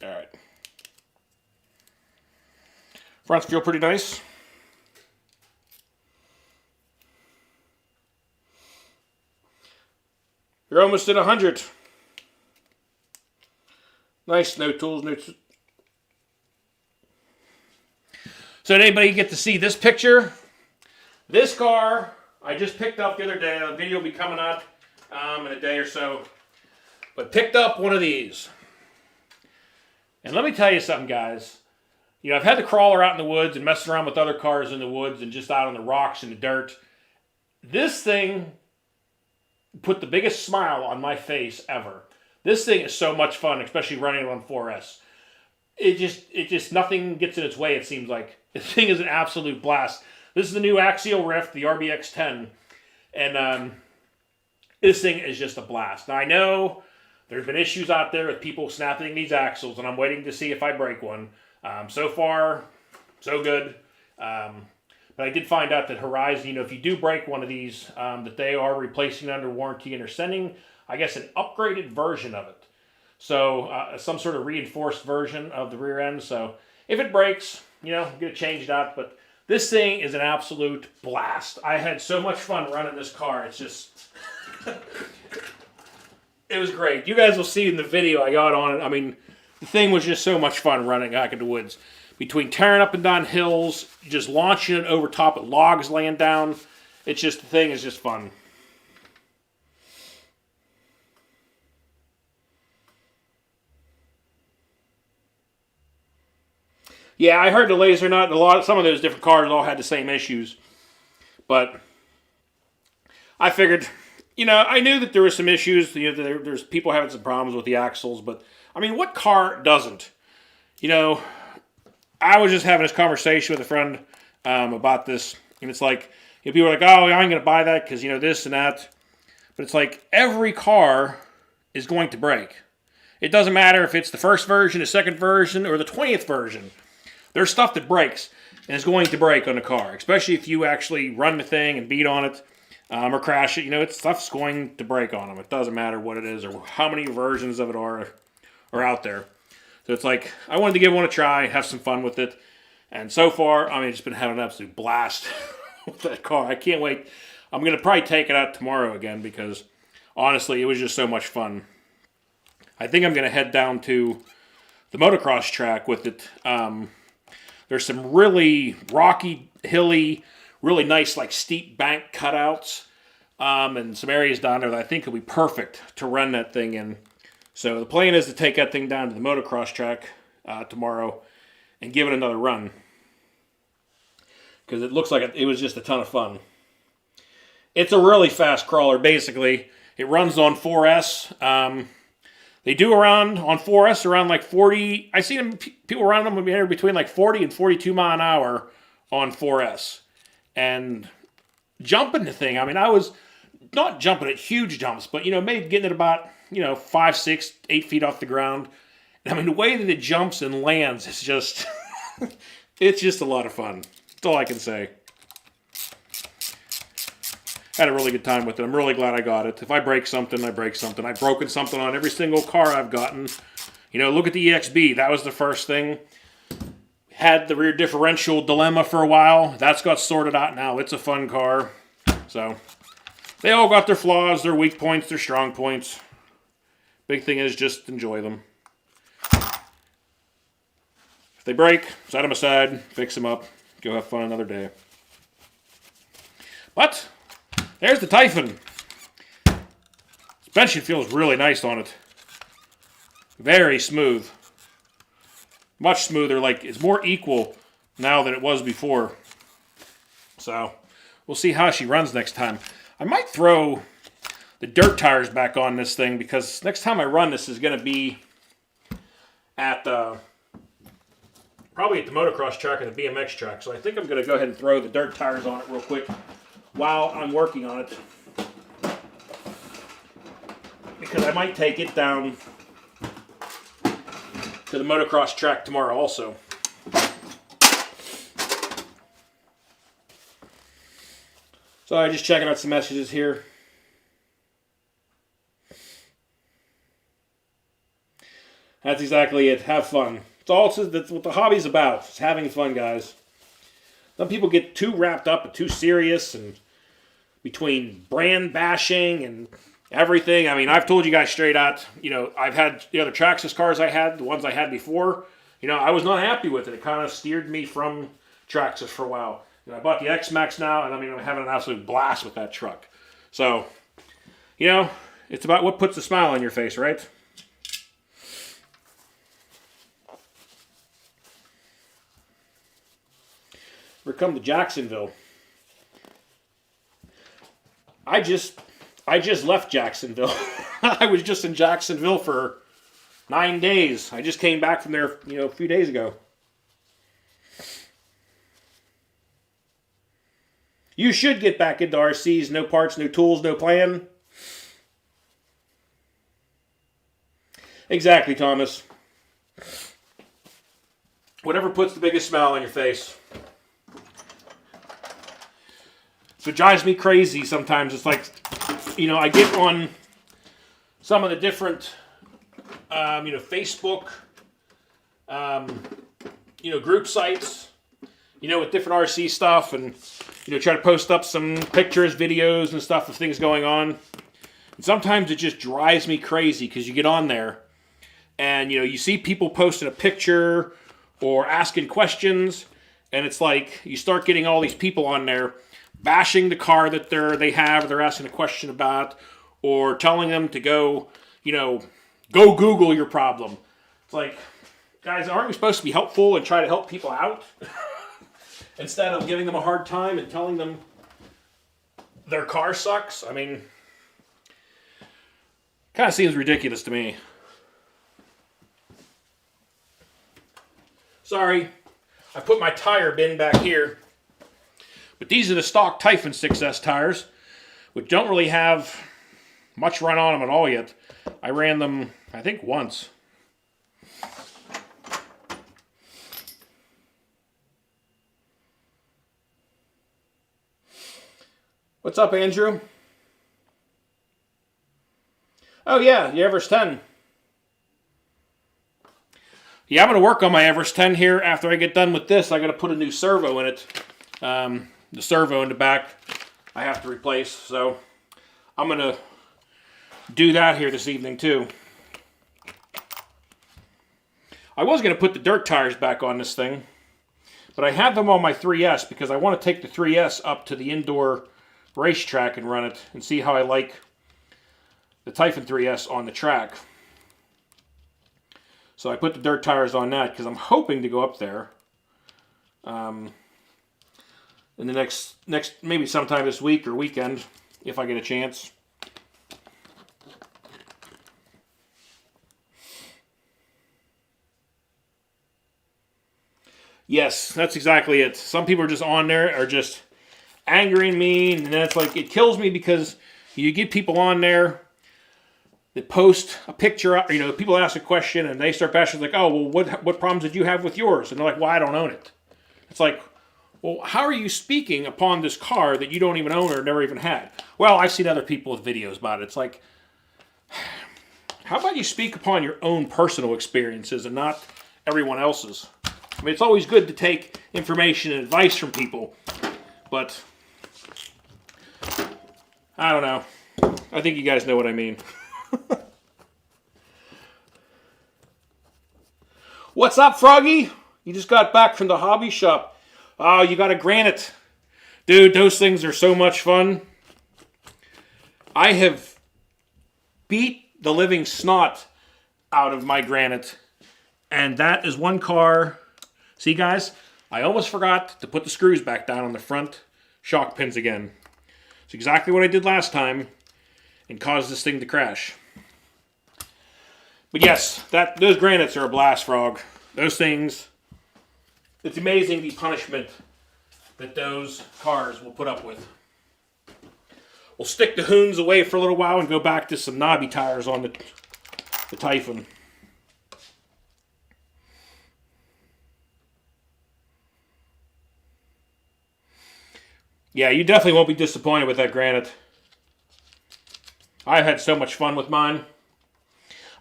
Speaker 1: Alright. Fronts feel pretty nice. You're almost at 100. Nice, no tools, no. So did anybody get to see this picture? This car I just picked up the other day. The video will be coming out in a day or so. But picked up one of these. And let me tell you something, guys. You know, I've had the crawler out in the woods and messing around with other cars in the woods and just out on the rocks and the dirt. This thing put the biggest smile on my face ever. This thing is so much fun, especially running it on 4S. It just nothing gets in its way, it seems like. This thing is an absolute blast. This is the new axial rift, the RBX-10. And this thing is just a blast. Now, I know there's been issues out there with people snapping these axles, and I'm waiting to see if I break one. So far, so good. But I did find out that Horizon, you know, if you do break one of these, that they are replacing it under warranty, and they're sending, I guess, an upgraded version of it. So, some sort of reinforced version of the rear end. So, if it breaks, you know, get it changed out. But this thing is an absolute blast. I had so much fun running this car. It's just... it was great. You guys will see in the video I got on it. I mean, the thing was just so much fun running back in the woods. Between tearing up and down hills, just launching it over top of logs laying down. It's just, the thing is just fun. Yeah, I heard the laser nut, some of those different cars all had the same issues. But I figured, you know, I knew that there were some issues. You know, there's people having some problems with the axles, but I mean, what car doesn't? You know, I was just having this conversation with a friend about this, and it's like, you know, people are like, oh, I ain't going to buy that because, you know, this and that. But it's like, every car is going to break. It doesn't matter if it's the first version, the second version, or the 20th version. there's stuff that breaks and is going to break on the car, especially if you actually run the thing and beat on it or crash it. You know, stuff's going to break on them. It doesn't matter what it is or how many versions of it are out there. So it's like, I wanted to give one a try, have some fun with it. And so far, I mean, it's been having an absolute blast with that car. I can't wait. I'm going to probably take it out tomorrow again because, honestly, it was just so much fun. I think I'm going to head down to the motocross track with it. There's some really rocky, hilly, really nice, like, steep bank cutouts and some areas down there that I think will be perfect to run that thing in. So the plan is to take that thing down to the motocross track tomorrow and give it another run. Because it looks like it was just a ton of fun. It's a really fast crawler, basically. It runs on 4S. They do around, on 4S, around like 40... I've seen people around them between like 40 and 42 mile an hour on 4S. And jumping the thing, I mean, I was not jumping at huge jumps, but, you know, maybe getting it about, 5, 6, 8 feet off the ground. And I mean, the way that it jumps and lands is just... it's just a lot of fun. That's all I can say. Had a really good time with it. I'm really glad I got it. If I break something, I break something. I've broken something on every single car I've gotten. Look at the EXB. That was the first thing. Had the rear differential dilemma for a while. That's got sorted out now. It's a fun car. So, they all got their flaws, their weak points, their strong points. Big thing is just enjoy them. If they break, set them aside, fix them up, go have fun another day. But... there's the Typhon. Suspension feels really nice on it. Very smooth. Much smoother. Like, it's more equal now than it was before. So, we'll see how she runs next time. I might throw the dirt tires back on this thing because next time I run this is going to be at probably at the motocross track or the BMX track. So I think I'm going to go ahead and throw the dirt tires on it real quick while I'm working on it, because I might take it down to the motocross track tomorrow also. So I'm just checking out some messages here. That's exactly it. Have fun. That's what the hobby's about. It's having fun, guys. Some people get too wrapped up and too serious, and between brand bashing and everything. I mean, I've told you guys straight out, I've had the other Traxxas cars I had, the ones I had before, I was not happy with it. It kind of steered me from Traxxas for a while. I bought the X-Max now, and I'm having an absolute blast with that truck. So, it's about what puts a smile on your face, right? We're come to Jacksonville. I just left Jacksonville. I was just in Jacksonville for 9 days. I just came back from there, a few days ago. You should get back into RCs. No parts, no tools, no plan. Exactly, Thomas. Whatever puts the biggest smile on your face. So it drives me crazy sometimes. It's like, I get on some of the different, Facebook, group sites, with different RC stuff, and, try to post up some pictures, videos, and stuff of things going on. And sometimes it just drives me crazy because you get on there and, you see people posting a picture or asking questions, and it's like you start getting all these people on there bashing the car that they're asking a question about, or telling them to go Google your problem. It's like, guys, aren't we supposed to be helpful and try to help people out? Instead of giving them a hard time and telling them their car sucks? I mean, kind of seems ridiculous to me. Sorry, I put my tire bin back here. But these are the stock Typhon 6S tires, which don't really have much run on them at all yet. I ran them, I think, once. What's up, Andrew? Oh yeah, the Everest 10. Yeah, I'm going to work on my Everest 10 here. After I get done with this, I got to put a new servo in it. The servo in the back I have to replace, so I'm going to do that here this evening too. I was going to put the dirt tires back on this thing, but I have them on my 3S because I want to take the 3S up to the indoor racetrack and run it and see how I like the Typhon 3S on the track. So I put the dirt tires on that because I'm hoping to go up there in the next maybe sometime this week or weekend if I get a chance. Yes, that's exactly it. Some people are just on there, are just angering me, and then it's like, it kills me because you get people on there that post a picture, you know, people ask a question and they start bashing like, oh, well, what problems did you have with yours? And they're like, well, I don't own it. It's like, well, how are you speaking upon this car that you don't even own or never even had? Well, I've seen other people with videos about it. It's like, how about you speak upon your own personal experiences and not everyone else's? I mean, it's always good to take information and advice from people, but I don't know. I think you guys know what I mean. What's up, Froggy? You just got back from the hobby shop. Oh, you got a granite. Dude, those things are so much fun. I have beat the living snot out of my granite, and that is one car. See, guys, I almost forgot to put the screws back down on the front shock pins again. It's exactly what I did last time and caused this thing to crash. But yes, those granites are a blast, Frog. Those things, it's amazing the punishment that those cars will put up with. We'll stick the hoons away for a little while and go back to some knobby tires on the Typhon. Yeah, you definitely won't be disappointed with that granite. I've had so much fun with mine.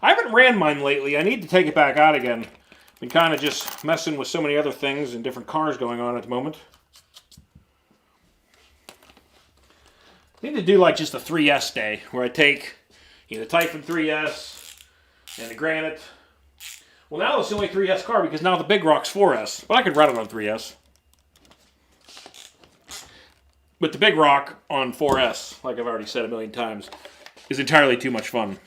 Speaker 1: I haven't ran mine lately. I need to take it back out again. Been kind of just messing with so many other things and different cars going on at the moment. I need to do like just a 3S day where I take the Typhon 3S and the granite. Well, now it's the only 3S car because now the Big Rock's 4S. But I could run it on 3S. But the Big Rock on 4S, like I've already said a million times, is entirely too much fun.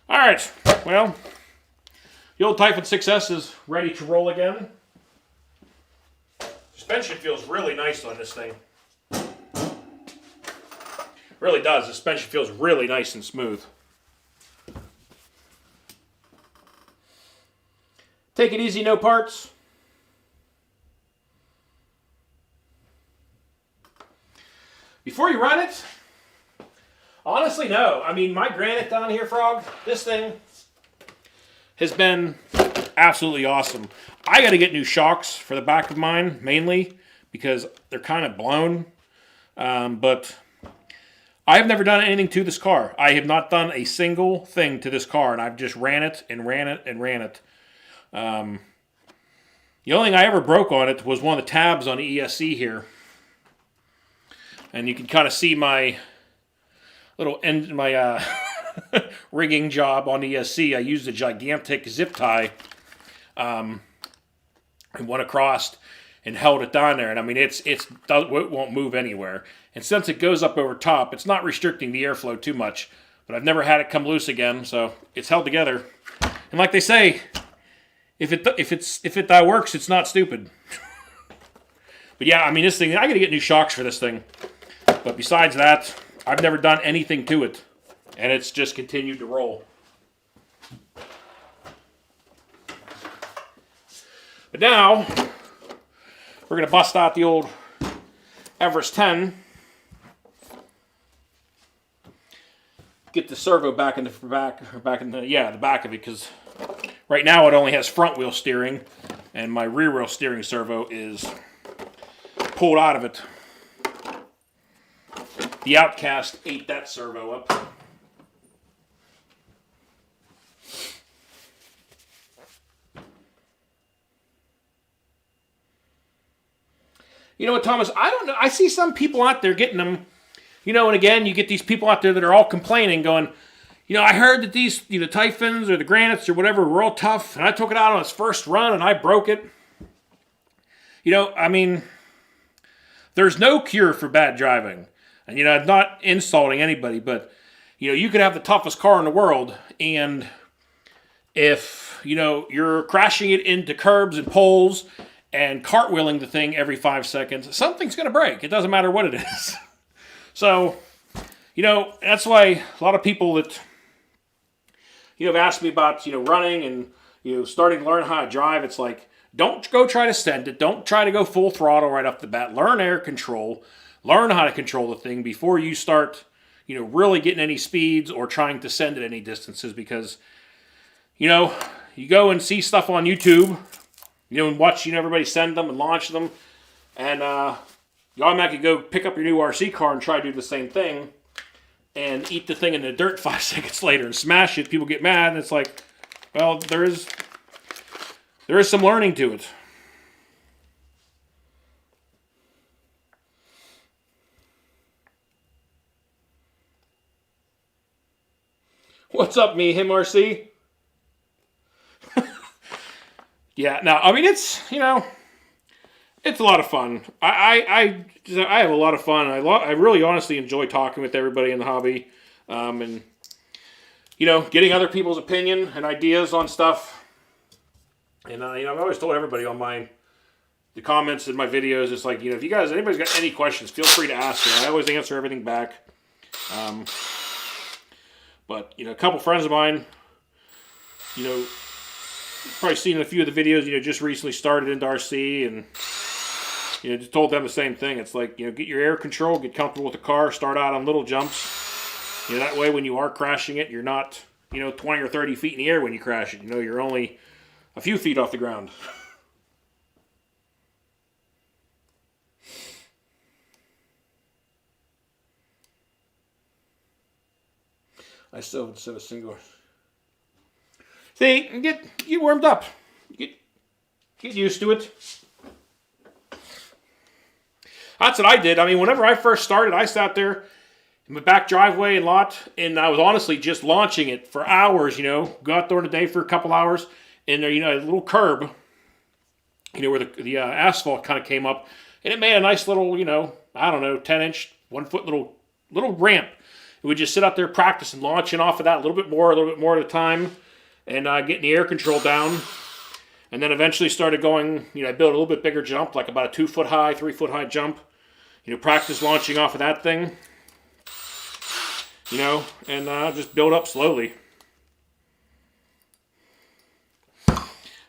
Speaker 1: Alright, well, the old Typhon 6S is ready to roll again. Suspension feels really nice on this thing. Really does. The suspension feels really nice and smooth. Take it easy, no parts. Before you run it, honestly, no. I mean, my granite down here, Frog, this thing has been absolutely awesome. I got to get new shocks for the back of mine, mainly, because they're kind of blown. But I have never done anything to this car. I have not done a single thing to this car, and I've just ran it and ran it and ran it. The only thing I ever broke on it was one of the tabs on the ESC here. And you can kind of see my little rigging job on ESC. I used a gigantic zip tie and went across and held it down there. And I mean, it won't move anywhere. And since it goes up over top, it's not restricting the airflow too much. But I've never had it come loose again, so it's held together. And like they say, if it works, it's not stupid. But yeah, I mean, this thing, I got to get new shocks for this thing. But besides that, I've never done anything to it. And it's just continued to roll. But now, we're going to bust out the old Everest 10. Get the servo back in the back of it, because right now it only has front wheel steering, and my rear wheel steering servo is pulled out of it. The Outcast ate that servo up. You know what, Thomas? I don't know. I see some people out there getting them. You know, and again, you get these people out there that are all complaining, going, you know, I heard that these, you know, Typhons or the Granites or whatever were all tough, and I took it out on its first run and I broke it. You know, I mean, there's no cure for bad driving. And, you know, I'm not insulting anybody, but, you know, you could have the toughest car in the world, and if, you know, you're crashing it into curbs and poles and cartwheeling the thing every 5 seconds, something's going to break. It doesn't matter what it is. So, you know, that's why a lot of people that, you know, have asked me about, you know, running and, you know, starting to learn how to drive. It's like, don't go try to send it. Don't try to go full throttle right off the bat. Learn air control. Learn how to control the thing before you start, you know, really getting any speeds or trying to send it any distances, because, you know, you go and see stuff on YouTube, you know, and watch, you know, everybody send them and launch them, and you automatically go pick up your new RC car and try to do the same thing and eat the thing in the dirt 5 seconds later and smash it. People get mad, and it's like, well, there is some learning to it. What's up, me, him, RC? Yeah, no, I mean, it's, you know, it's a lot of fun. I have a lot of fun. I really honestly enjoy talking with everybody in the hobby, and, you know, getting other people's opinion and ideas on stuff. And, you know, I've always told everybody on the comments in my videos, it's like, you know, if anybody's got any questions, feel free to ask. You know, I always answer everything back. But, you know, a couple friends of mine, you know, probably seen a few of the videos, you know, just recently started into RC, and, you know, just told them the same thing. It's like, you know, get your air control, get comfortable with the car, start out on little jumps. You know, that way when you are crashing it, you're not, you know, 20 or 30 feet in the air when you crash it. You know, you're only a few feet off the ground. I still have a single. See, get warmed up. Get used to it. That's what I did. I mean, whenever I first started, I sat there in my back driveway and lot, and I was honestly just launching it for hours, you know. Go out there in the day for a couple hours, and there, you know, a little curb, you know, where the asphalt kind of came up, and it made a nice little, you know, I don't know, 10-inch, 1 foot little ramp. We would just sit out there practicing, launching off of that a little bit more at a time, and getting the air control down. And then eventually started going, you know, I built a little bit bigger jump, like about a 2 foot high, 3 foot high jump. You know, practice launching off of that thing. You know, and just build up slowly. I'm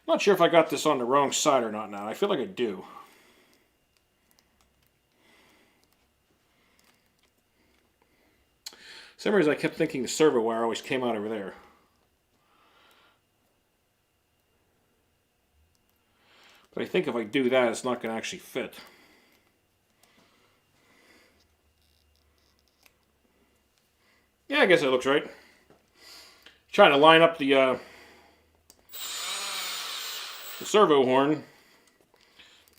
Speaker 1: not sure if I got this on the wrong side or not now. I feel like I do. For some reason I kept thinking the servo wire always came out over there. But I think if I do that, it's not going to actually fit. Yeah, I guess it looks right. Trying to line up the servo horn.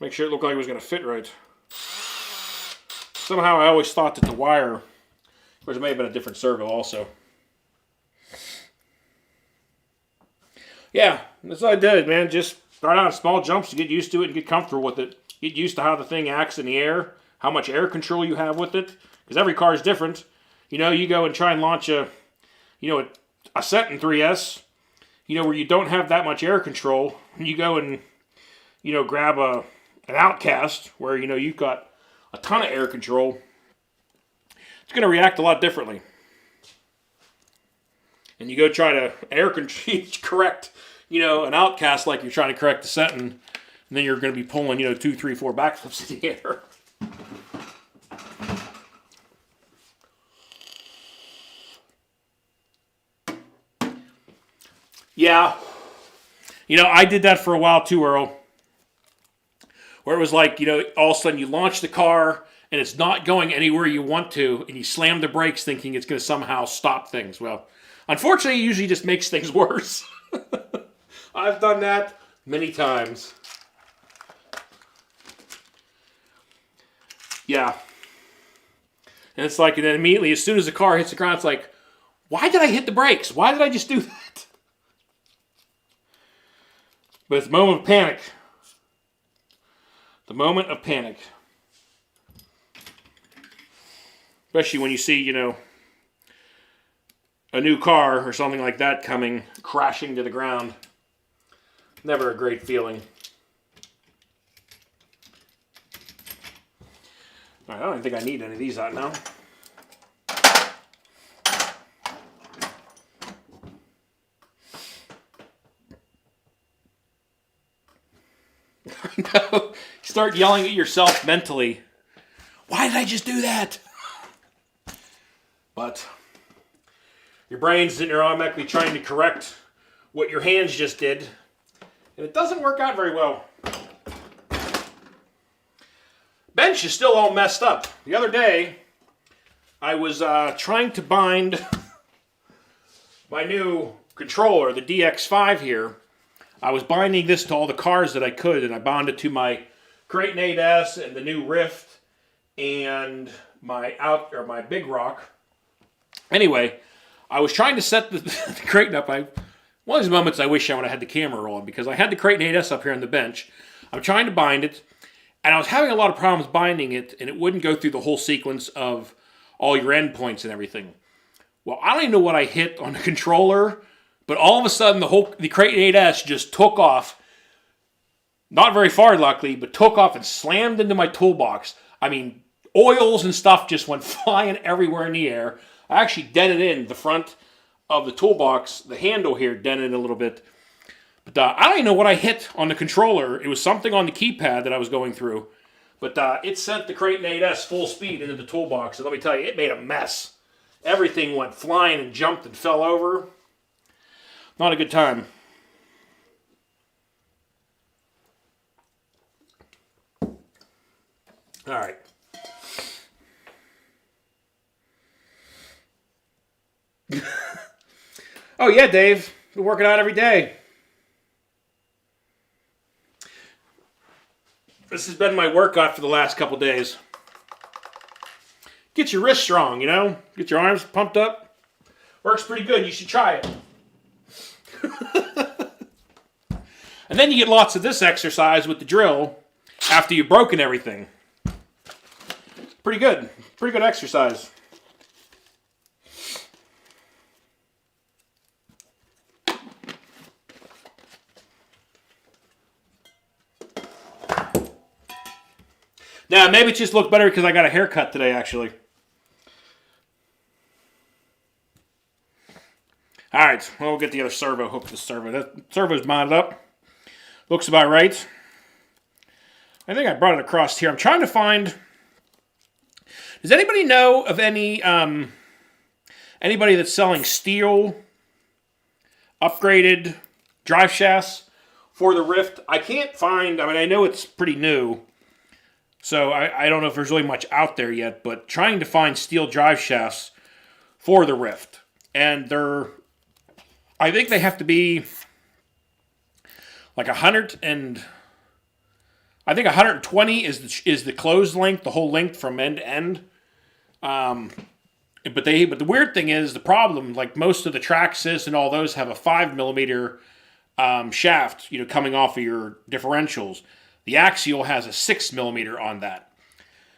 Speaker 1: Make sure it looked like it was going to fit right. Somehow I always thought that the wire, of course it may have been a different servo also. Yeah, that's what I did, man. Just start out in small jumps to get used to it and get comfortable with it. Get used to how the thing acts in the air, how much air control you have with it, because every car is different. You know, you go and try and launch a Sentin 3S, you know, where you don't have that much air control. You go and, you know, grab an Outcast where, you know, you've got a ton of air control. It's going to react a lot differently. And you go try to correct, you know, an Outcast like you're trying to correct the Sentin, and then you're going to be pulling, you know, 2, 3, 4 backflips in the air. Yeah. You know, I did that for a while too, Earl. where it was like, you know, all of a sudden you launch the car and it's not going anywhere you want to, and you slam the brakes thinking it's going to somehow stop things. Well, unfortunately, it usually just makes things worse. I've done that many times. Yeah. And it's like, and then immediately, as soon as the car hits the ground, it's like, why did I hit the brakes? Why did I just do that? But it's a moment of panic. The moment of panic. Especially when you see, you know, a new car or something like that coming crashing to the ground. Never a great feeling. All right, I don't even think I need any of these out now. I know. You start yelling at yourself mentally. Why did I just do that? But your brain's sitting there automatically trying to correct what your hands just did. And it doesn't work out very well. Bench is still all messed up. The other day, I was trying to bind my new controller, the DX5 here. I was binding this to all the cars that I could, and I bound it to my Kraton 8S and the new Rift and my Big Rock. Anyway, I was trying to set the Kraton up. One of these moments I wish I would have had the camera rolling, because I had the Kraton 8S up here on the bench. I'm trying to bind it, and I was having a lot of problems binding it, and it wouldn't go through the whole sequence of all your endpoints and everything. Well, I don't even know what I hit on the controller, but all of a sudden the Kraton 8S just took off. Not very far, luckily, but took off and slammed into my toolbox. I mean, oils and stuff just went flying everywhere in the air. I actually dented in the front of the toolbox, the handle here dented in a little bit. But I don't even know what I hit on the controller. It was something on the keypad that I was going through. But it sent the Kraton 8S full speed into the toolbox. And let me tell you, it made a mess. Everything went flying and jumped and fell over. Not a good time. All right. Oh yeah, Dave. Been working out every day. This has been my workout for the last couple days. Get your wrists strong, you know? Get your arms pumped up. Works pretty good. You should try it. And then you get lots of this exercise with the drill after you've broken everything. Pretty good. Pretty good exercise. Now, maybe it just looked better because I got a haircut today, actually. All right, well, we'll get the other servo. Hook the servo. That servo's mounted up. Looks about right. I think I brought it across here. I'm trying to find... Does anybody know of any anybody that's selling steel upgraded drive shafts for the Rift? I can't find... I mean, I know it's pretty new, so I don't know if there's really much out there yet, but trying to find steel drive shafts for the Rift. And they're... I think they have to be like 100 and... I think 120 is the closed length, the whole length from end to end. But the weird thing is, the problem, like most of the Traxxas and all those have a 5mm shaft, you know, coming off of your differentials. The Axial has a 6mm on that.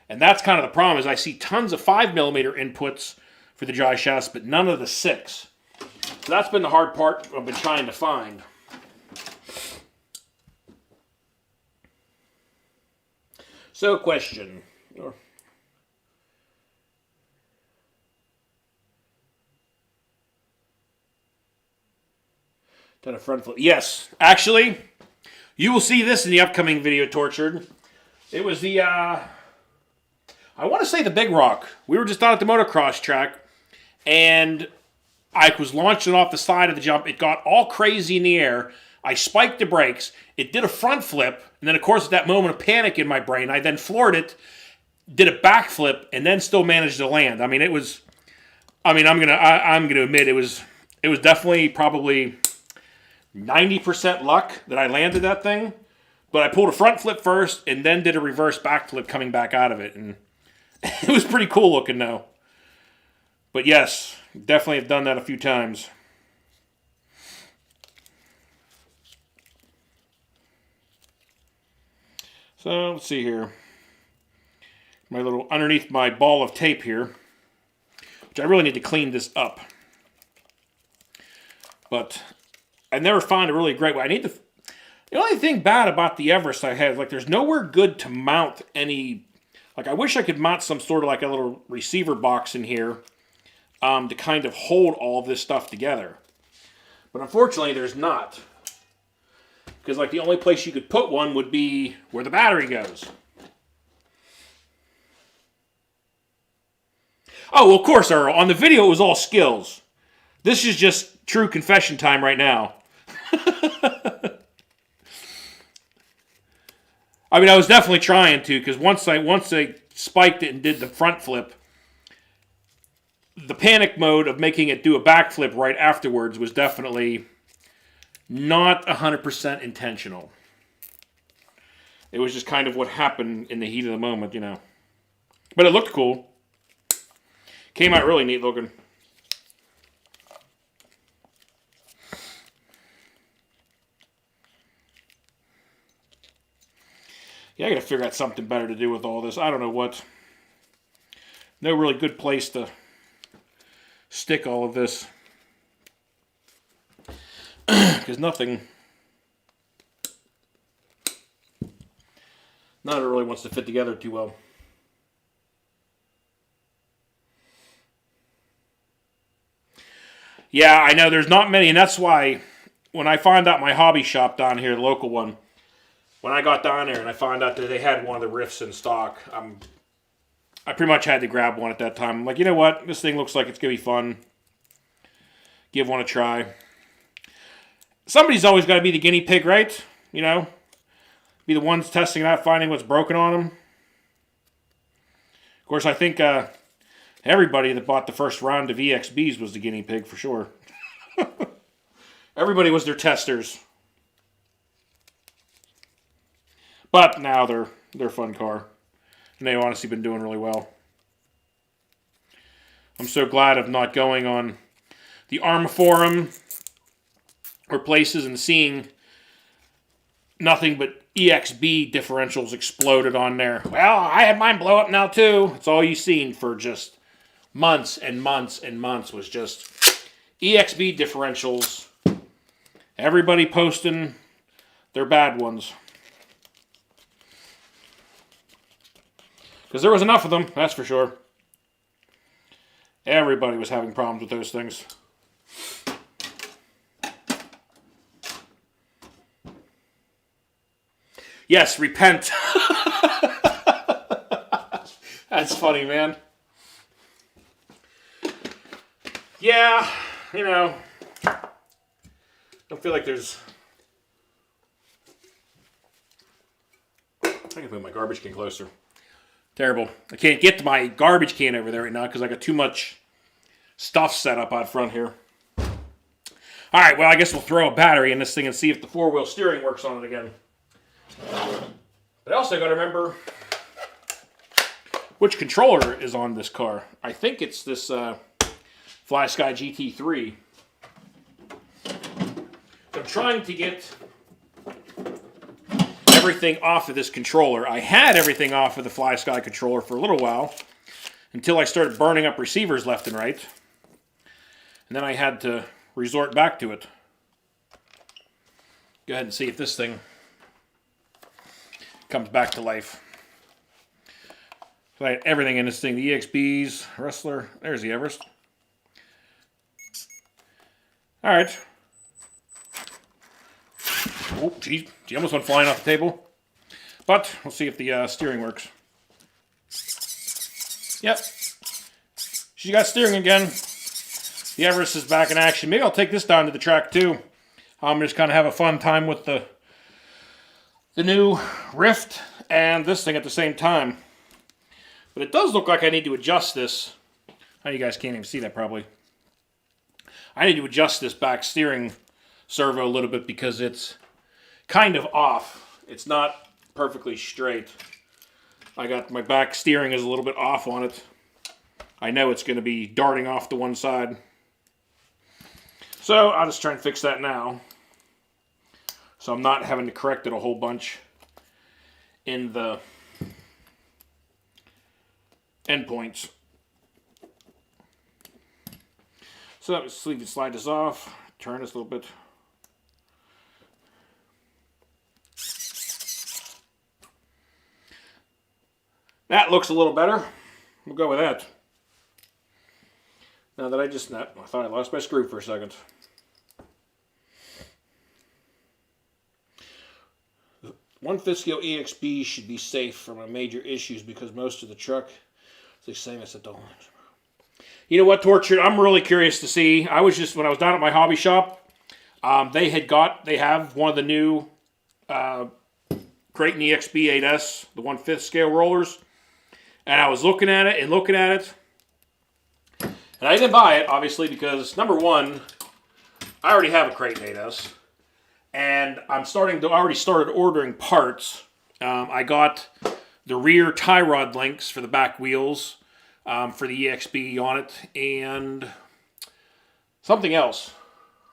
Speaker 1: And that's kind of the problem, is I see tons of 5mm inputs for the drive shafts, but none of the 6. So that's been the hard part I've been trying to find. So, question. Done a front flip. Yes, actually, you will see this in the upcoming video, Tortured. It was the, I want to say the Big Rock. We were just out at the motocross track, and I was launching off the side of the jump. It got all crazy in the air. I spiked the brakes. It did a front flip, and then of course at that moment of panic in my brain, I then floored it, did a back flip, and then still managed to land. I mean, it was. I mean, I'm gonna admit it was definitely probably 90% luck that I landed that thing. But I pulled a front flip first, and then did a reverse back flip coming back out of it, and it was pretty cool looking though. But yes, definitely have done that a few times. So let's see here. My little underneath my ball of tape here, which I really need to clean this up. But I never found a really great way. The only thing bad about the Everest I have, like, there's nowhere good to mount any. Like, I wish I could mount some sort of like a little receiver box in here to kind of hold all of this stuff together. But unfortunately, there's not. Because, like, the only place you could put one would be where the battery goes. Oh, well, of course, Earl. On the video, it was all skills. This is just true confession time right now. I mean, I was definitely trying to, because once I spiked it and did the front flip, the panic mode of making it do a backflip right afterwards was definitely not 100% intentional. It was just kind of what happened in the heat of the moment, you know. But it looked cool. Came out really neat looking. Yeah, I gotta figure out something better to do with all this. I don't know what. No really good place to stick all of this. Because nothing. None of it really wants to fit together too well. Yeah, I know there's not many, and that's why when I found out my hobby shop down here, the local one, when I got down there and I found out that they had one of the Rifts in stock, I pretty much had to grab one at that time. I'm like, you know what? This thing looks like it's going to be fun. Give one a try. Somebody's always got to be the guinea pig, right? You know? Be the ones testing it out, finding what's broken on them. Of course, I think everybody that bought the first round of EXBs was the guinea pig for sure. Everybody was their testers. But now they're a fun car. And they've honestly been doing really well. I'm so glad of not going on the ARMA forum or places and seeing nothing but EXB differentials exploded on there. Well, I had mine blow up now too. It's all you've seen for just months and months and months was just EXB differentials. Everybody posting their bad ones. Because there was enough of them, that's for sure. Everybody was having problems with those things. Yes, repent. That's funny, man. Yeah, you know, don't feel like there's... I can put my garbage can closer. Terrible. I can't get to my garbage can over there right now because I got too much stuff set up out front here. Alright, well, I guess we'll throw a battery in this thing and see if the four-wheel steering works on it again. But I also got to remember which controller is on this car. I think it's this Fly Sky GT3. I'm trying to get everything off of this controller. I had everything off of the Fly Sky controller for a little while until I started burning up receivers left and right. And then I had to resort back to it. Go ahead and see if this thing comes back to life. So I had everything in this thing. The EXBs, Wrestler. There's the Everest. Alright. Oh, geez. She almost went flying off the table. But we'll see if the steering works. Yep. She got steering again. The Everest is back in action. Maybe I'll take this down to the track too. I'm just kind of have a fun time with the new Rift and this thing at the same time. But it does look like I need to adjust this. Oh, you guys can't even see that probably. I need to adjust this back steering servo a little bit because it's kind of off. It's not perfectly straight. I got my back steering is a little bit off on it. I know it's going to be darting off to one side. So I'll just try and fix that now. So I'm not having to correct it a whole bunch in the endpoints. So let's slide this off, turn this a little bit. That looks a little better. We'll go with that. Now that I thought I lost my screw for a second. 1/5 scale EXB should be safe from major issues because most of the truck is the same as the Dolan. You know what, Tortured? I'm really curious to see. When I was down at my hobby shop, they have one of the new Creighton EXB 8S, the 1/5 scale rollers. And I was looking at it. And I didn't buy it, obviously, because number one, I already have a Creighton 8S. And I already started ordering parts. I got the rear tie rod links for the back wheels for the EXB on it, and something else.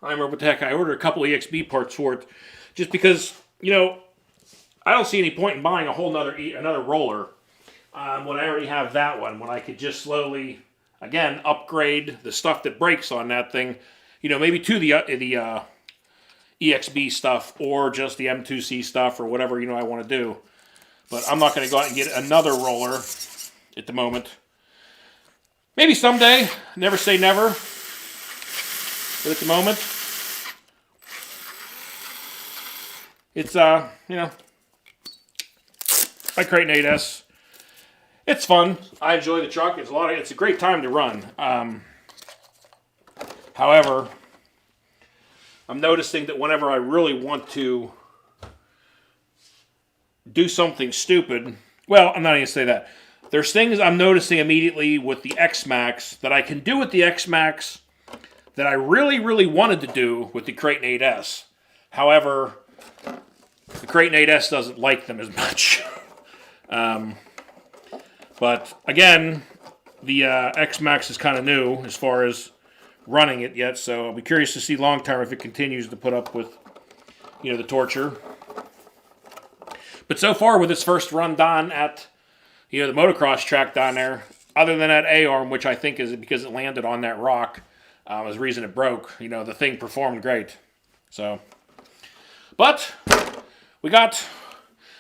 Speaker 1: I remember what the heck. I ordered a couple EXB parts for it, just because I don't see any point in buying a whole another roller when I already have that one. When I could just slowly, again, upgrade the stuff that breaks on that thing. Maybe to the EXB stuff or just the M2C stuff or whatever I want to do. But I'm not going to go out and get another roller at the moment. Maybe someday. Never say never. But at the moment, it's my Creighton 8S. It's fun. I enjoy the truck. It's a great time to run. However, I'm noticing that whenever I really want to do something stupid, well, I'm not going to say that. There's things I'm noticing immediately with the X-Max that I can do with the X-Max that I really, really wanted to do with the Creighton 8S. However, the Creighton 8S doesn't like them as much. But again, the X-Max is kind of new as far as running it yet, so I'll be curious to see long term if it continues to put up with the torture. But so far with its first run done at the motocross track down there, other than that A-arm, which I think is because it landed on that rock, was the reason it broke. The thing performed great. So, but we got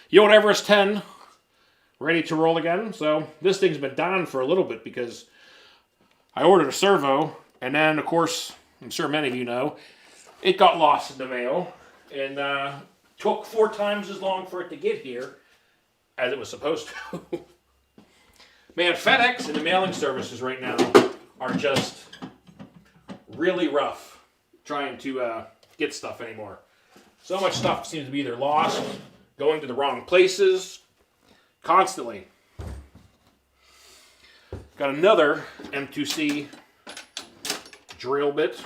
Speaker 1: the old Everest 10 ready to roll again. So this thing's been down for a little bit because I ordered a servo. And then, of course, I'm sure many of you know, it got lost in the mail and took 4 times as long for it to get here as it was supposed to. Man, FedEx and the mailing services right now are just really rough trying to get stuff anymore. So much stuff seems to be either lost, going to the wrong places, constantly. Got another M2C drill bit.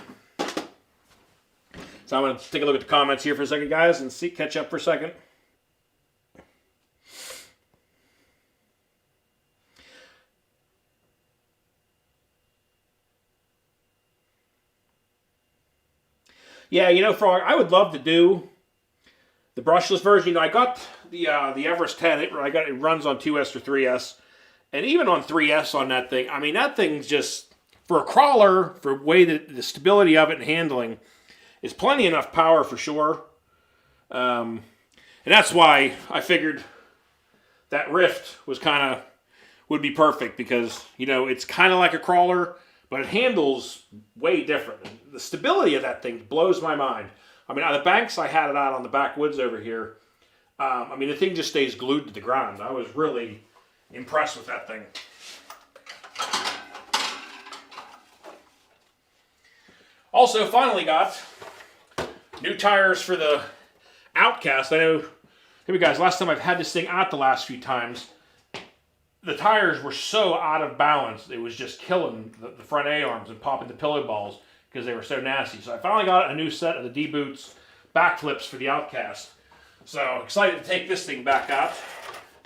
Speaker 1: So I'm going to take a look at the comments here for a second, guys, and catch up for a second. Yeah, Frog, I would love to do the brushless version. I got the Everest 10. It runs on 2S or 3S, and even on 3S on that thing. I mean, that thing's just, for a crawler, for the stability of it and handling, is plenty enough power for sure. And that's why I figured that Rift would be perfect because, it's kind of like a crawler, but it handles way different. The stability of that thing blows my mind. I mean, on the banks I had it out on the backwoods over here, the thing just stays glued to the ground. I was really impressed with that thing. Also, finally got New tires for the Outcast. I know, hey guys, last time I've had this thing out the last few times, the tires were so out of balance, it was just killing the front A-arms and popping the pillow balls because they were so nasty. So I finally got a new set of the D-Boots backflips for the Outcast. So excited to take this thing back out.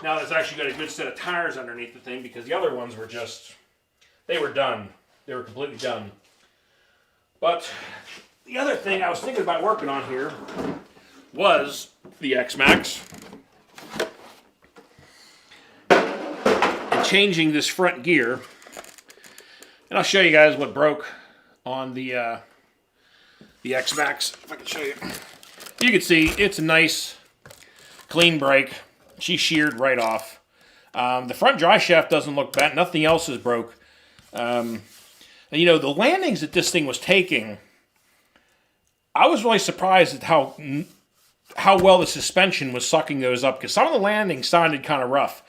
Speaker 1: Now that it's actually got a good set of tires underneath the thing, because the other ones were just, they were done. They were completely done. But the other thing I was thinking about working on here was the X-Max. And changing this front gear. And I'll show you guys what broke on the X-Max, if I can show you. You can see it's a nice, clean brake. She sheared right off. The front dry shaft doesn't look bad. Nothing else is broke. And you know, the landings that this thing was taking, I was really surprised at how well the suspension was sucking those up, because some of the landings sounded kind of rough.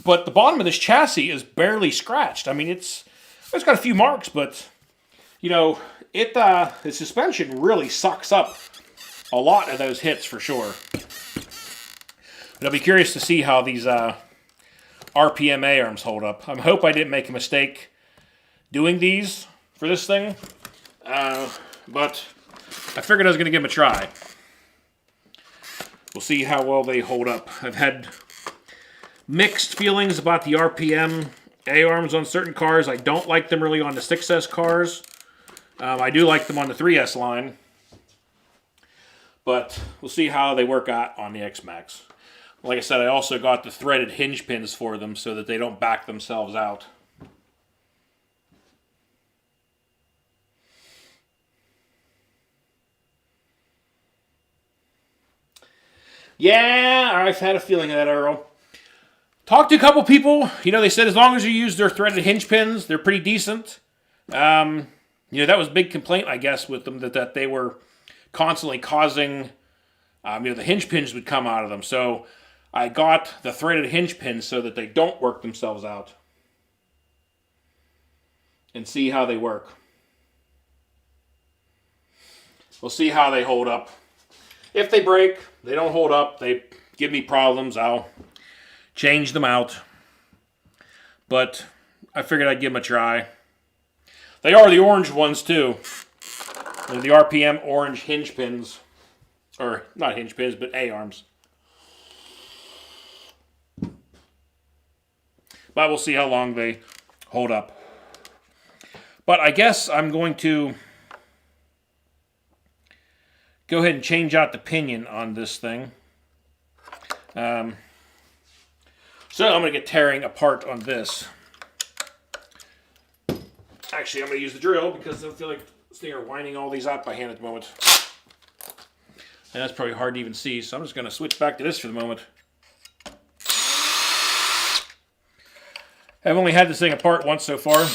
Speaker 1: But the bottom of this chassis is barely scratched. I mean, it's got a few marks, but you know, the suspension really sucks up a lot of those hits for sure. But I'll be curious to see how these RPM A-arms hold up. I hope I didn't make a mistake doing these for this thing, but I figured I was going to give them a try. We'll see how well they hold up. I've had mixed feelings about the RPM A-arms on certain cars. I don't like them really on the 6S cars. I do like them on the 3S line. But we'll see how they work out on the X-Max. Like I said, I also got the threaded hinge pins for them so that they don't back themselves out. Yeah, I've had a feeling of that, Earl. Talked to a couple people. You know, they said as long as you use their threaded hinge pins, they're pretty decent. You know, that was a big complaint, I guess, with them, that they were constantly causing, you know, the hinge pins would come out of them. So I got the threaded hinge pins so that they don't work themselves out. And see how they work. We'll see how they hold up. If they break, they don't hold up, they give me problems, I'll change them out. But I figured I'd give them a try. They are the orange ones too. They're the RPM orange hinge pins. Or, not hinge pins, but A-arms. But we'll see how long they hold up. But I guess I'm going to go ahead and change out the pinion on this thing. So I'm going to get tearing apart on this. Actually, I'm going to use the drill because I feel like this thing are winding all these out by hand at the moment. And that's probably hard to even see, so I'm just going to switch back to this for the moment. I've only had this thing apart once so far.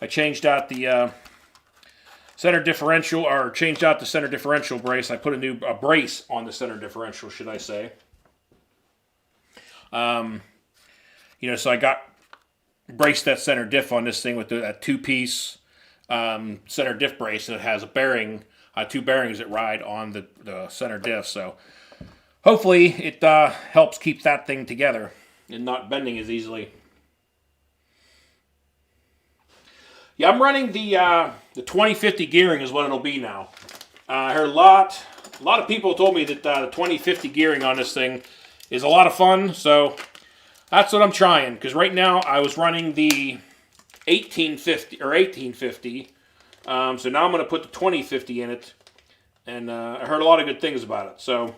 Speaker 1: I changed out the center differential, or changed out the center differential brace. I put a brace on the center differential, should I say. You know, so I braced that center diff on this thing with that two-piece center diff brace that has a bearing, two bearings that ride on the center diff. So hopefully it helps keep that thing together and not bending as easily. Yeah, I'm running the 2050 gearing is what it'll be now. I heard a lot of people told me that the 2050 gearing on this thing is a lot of fun, so that's what I'm trying. Because right now I was running the 1850. So now I'm going to put the 2050 in it, and I heard a lot of good things about it. So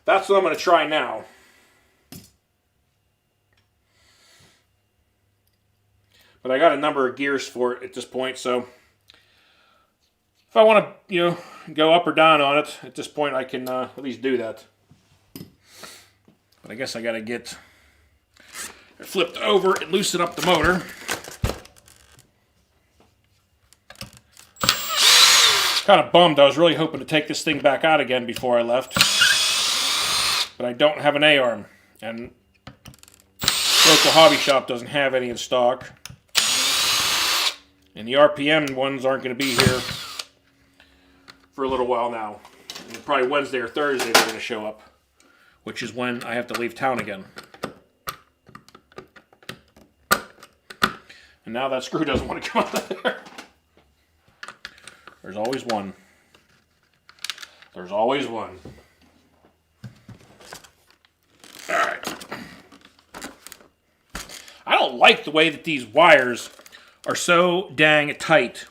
Speaker 1: that's what I'm going to try now. But I got a number of gears for it at this point, so if I want to, you know, go up or down on it at this point, I can at least do that. But I guess I got to get it flipped over and loosen up the motor. Kind of bummed. I was really hoping to take this thing back out again before I left, but I don't have an A-arm, and local hobby shop doesn't have any in stock. And the RPM ones aren't going to be here for a little while now. And probably Wednesday or Thursday they're going to show up, which is when I have to leave town again. And now that screw doesn't want to come out of there. There's always one. There's always one. Alright. I don't like the way that these wires are so dang tight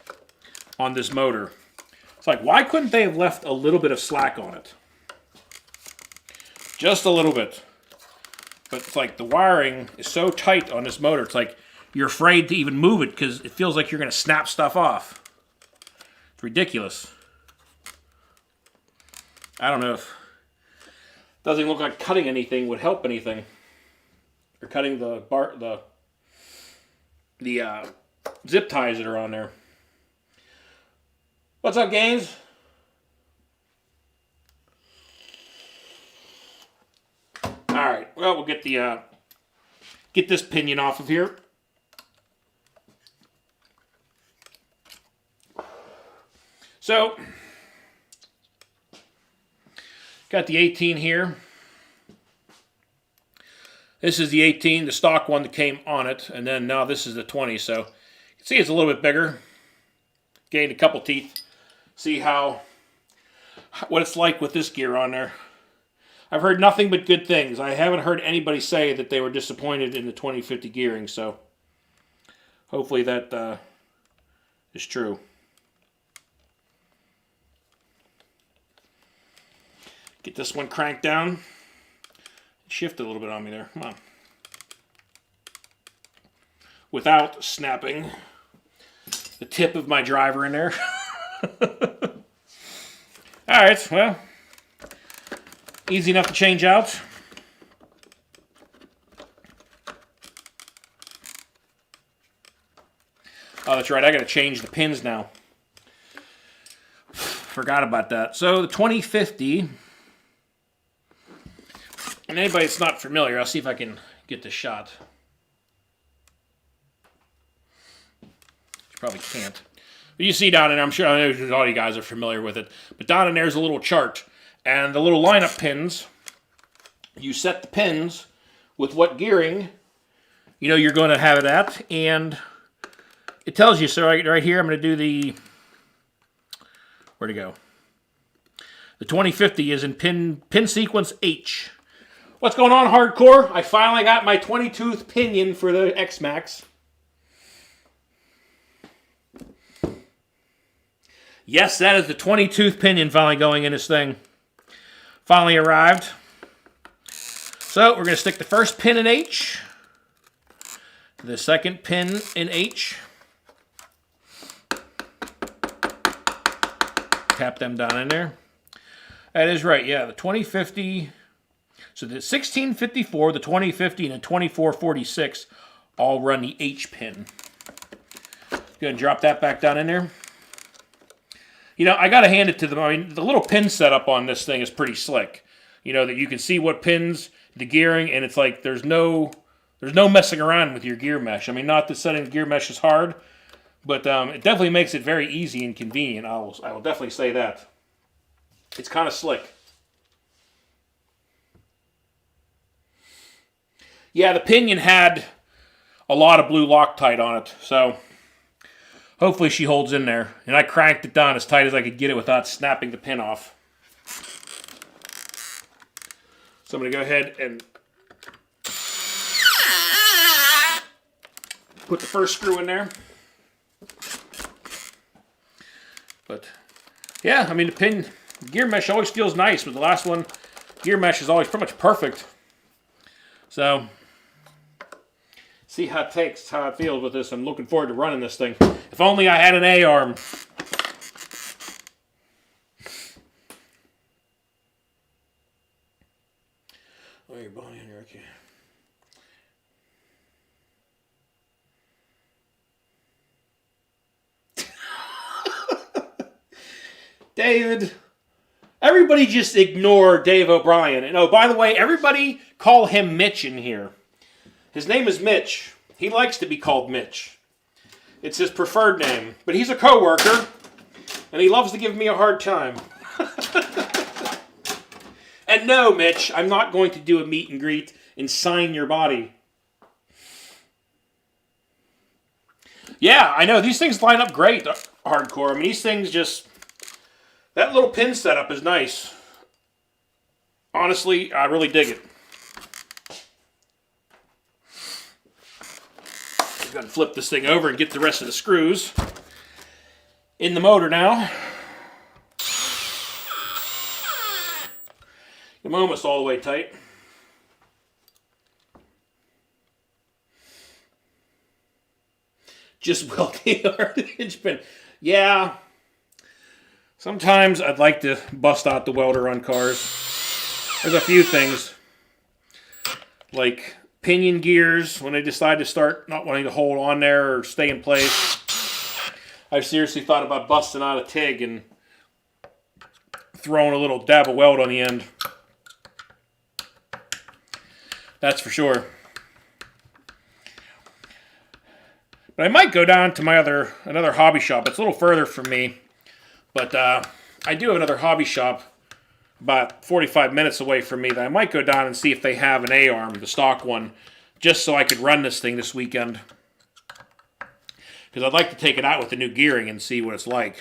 Speaker 1: on this motor. It's like, why couldn't they have left a little bit of slack on it? Just a little bit. But it's like the wiring is so tight on this motor, it's like you're afraid to even move it because it feels like you're going to snap stuff off. It's ridiculous. I don't know if it doesn't look like cutting anything would help anything. Or cutting the zip ties that are on there. What's up, Gaines? All right. Well, we'll get the get this pinion off of here. So, got the 18 here. This is the 18, the stock one that came on it, and then now this is the 20. So, you can see it's a little bit bigger. Gained a couple teeth. See what it's like with this gear on there. I've heard nothing but good things. I haven't heard anybody say that they were disappointed in the 2050 gearing, so hopefully that is true. Get this one cranked down. Shift a little bit on me there. Come on. Without snapping the tip of my driver in there. Alright, well, easy enough to change out. Oh, that's right, I gotta change the pins now. Forgot about that. So the 2050, and anybody that's not familiar, I'll see if I can get this shot. Probably can't. But you see down in there, I'm sure I know all you guys are familiar with it, but down in there's a little chart, and the little lineup pins, you set the pins with what gearing you're going to have it at, and it tells you. So right here I'm going to do the, where'd it go? The 2050 is in pin sequence H. What's going on, Hardcore? I finally got my 20-tooth pinion for the X-Max. Yes, that is the 20-tooth pinion finally going in this thing. Finally arrived. So we're going to stick the first pin in H. The second pin in H. Tap them down in there. That is right, yeah, the 2050. So the 1654, the 2050, and the 2446 all run the H pin. Going to drop that back down in there. I got to hand it to them. I mean, the little pin setup on this thing is pretty slick. That you can see what pins, the gearing, and it's like there's no messing around with your gear mesh. I mean, not that setting the gear mesh is hard, but it definitely makes it very easy and convenient. I will definitely say that. It's kind of slick. Yeah, the pinion had a lot of blue Loctite on it, so hopefully she holds in there. And I cranked it down as tight as I could get it without snapping the pin off. So I'm going to go ahead and put the first screw in there. But yeah, I mean the gear mesh always feels nice, but the last one, gear mesh is always pretty much perfect. So see how it feels with this. I'm looking forward to running this thing. If only I had an A-arm. Oh, you're Bonnie on your okay. David, everybody just ignore Dave O'Brien. And oh, by the way, everybody call him Mitch in here. His name is Mitch. He likes to be called Mitch. It's his preferred name. But he's a coworker. And he loves to give me a hard time. And no, Mitch, I'm not going to do a meet and greet and sign your body. Yeah, I know. These things line up great, hardcore. I mean, these things just... That little pin setup is nice. Honestly, I really dig it. I'm going to flip this thing over and get the rest of the screws in the motor now. I'm almost all the way tight. Just welding our hinge pin. Yeah. Sometimes I'd like to bust out the welder on cars. There's a few things. Like pinion gears, when they decide to start not wanting to hold on there or stay in place. I've seriously thought about busting out a TIG and throwing a little dab of weld on the end. That's for sure. But I might go down to my another hobby shop. It's a little further from me. But I do have another hobby shop about 45 minutes away from me that I might go down and see if they have an A-arm, the stock one, just so I could run this thing this weekend. Because I'd like to take it out with the new gearing and see what it's like.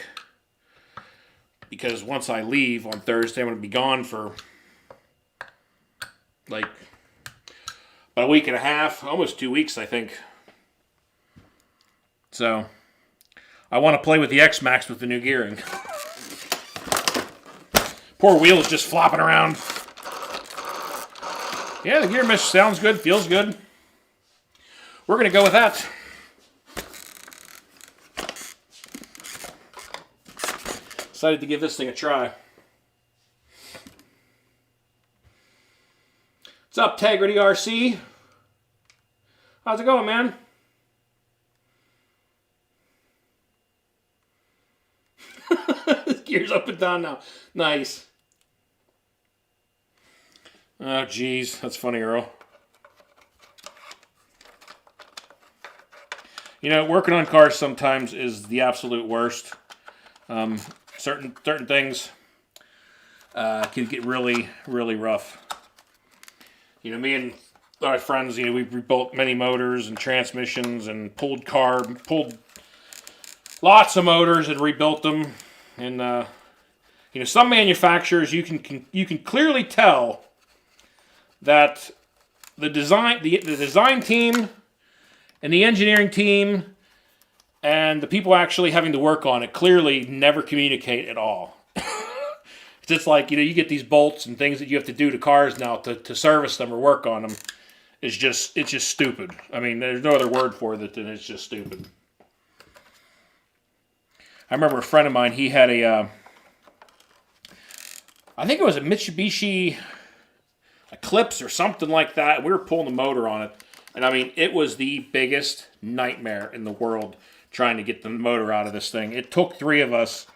Speaker 1: Because once I leave on Thursday, I'm going to be gone for like about a week and a half, almost 2 weeks, I think. So, I want to play with the X-Max with the new gearing. Poor wheel's just flopping around. Yeah, the gear mesh sounds good, feels good. We're going to go with that. Decided to give this thing a try. What's up, Tegrity RC? How's it going, man? Gears up and down now. Nice. Oh, geez. That's funny, Earl. You know, working on cars sometimes is the absolute worst. Certain things can get really, really rough. You know, me and my friends, you know, we rebuilt many motors and transmissions and pulled lots of motors and rebuilt them. And you know, some manufacturers you can clearly tell that the design team and the engineering team and the people actually having to work on it clearly never communicate at all. It's just like, you know, you get these bolts and things that you have to do to cars now to service them or work on them. It's just stupid. I mean, there's no other word for it than it's just stupid. I remember a friend of mine, he had I think it was a Mitsubishi Eclipse or something like that. We were pulling the motor on it. And I mean, it was the biggest nightmare in the world trying to get the motor out of this thing. It took 3 of us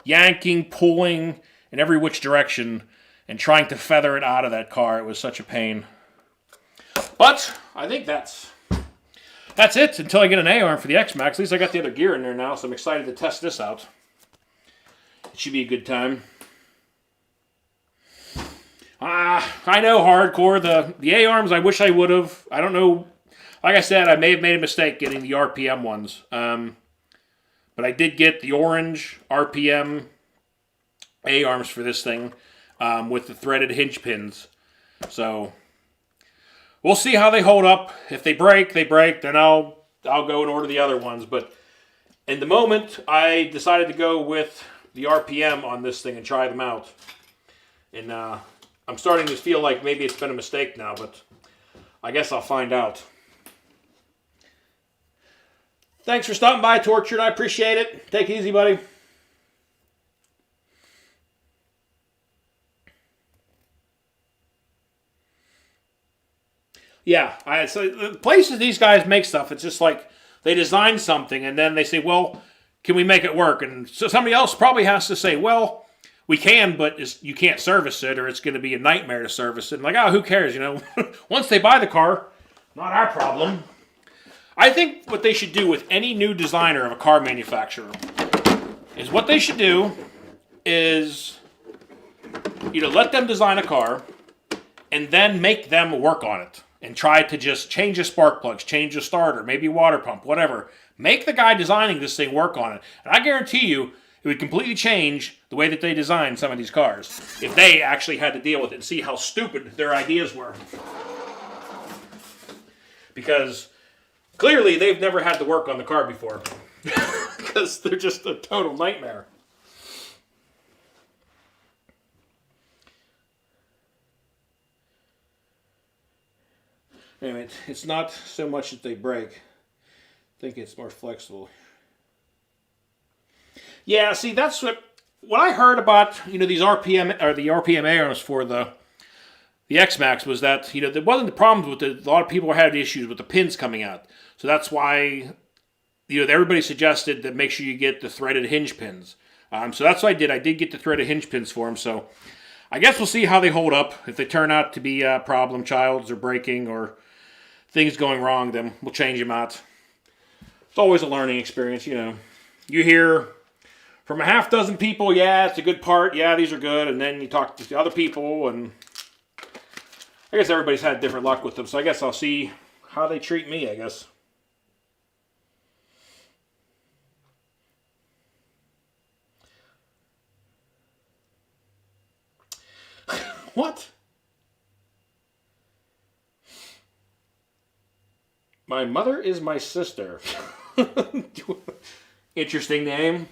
Speaker 1: yanking, pulling in every which direction and trying to feather it out of that car. It was such a pain. But I think that's it until I get an A-arm for the X-Max. At least I got the other gear in there now, so I'm excited to test this out. It should be a good time. I know, hardcore. The A-arms, I wish I would have. I don't know. Like I said, I may have made a mistake getting the RPM ones. But I did get the orange RPM A-arms for this thing with the threaded hinge pins. So we'll see how they hold up. If they break, they break. Then I'll go and order the other ones. But in the moment, I decided to go with the RPM on this thing and try them out. And I'm starting to feel like maybe it's been a mistake now, but I guess I'll find out. Thanks for stopping by, Tortured. I appreciate it. Take it easy, buddy. Yeah, so the places these guys make stuff, it's just like they design something and then they say, well, can we make it work? And so somebody else probably has to say, well, we can, but you can't service it or it's going to be a nightmare to service it. And like, oh, who cares, you know? Once they buy the car, not our problem. I think what they should do with any new designer of a car manufacturer is what they should do is, let them design a car and then make them work on it and try to just change the spark plugs, change the starter, maybe water pump, whatever. Make the guy designing this thing work on it. And I guarantee you, it would completely change the way that they design some of these cars if they actually had to deal with it and see how stupid their ideas were. Because clearly they've never had to work on the car before. Because they're just a total nightmare. Anyway, it's not so much that they break. I think it's more flexible. Yeah, see, that's what I heard about, these RPM, or the RPM arms for the X-Max was that, there wasn't the problems with it. A lot of people had issues with the pins coming out. So that's why, everybody suggested that make sure you get the threaded hinge pins. So that's what I did. I did get the threaded hinge pins for them. So I guess we'll see how they hold up. If they turn out to be problem childs or breaking or things going wrong, then we'll change them out. It's always a learning experience, You hear from a half dozen people, yeah, it's a good part. Yeah, these are good. And then you talk to the other people, and I guess everybody's had different luck with them. So I guess I'll see how they treat me, I guess. What? My mother is my sister. Interesting name.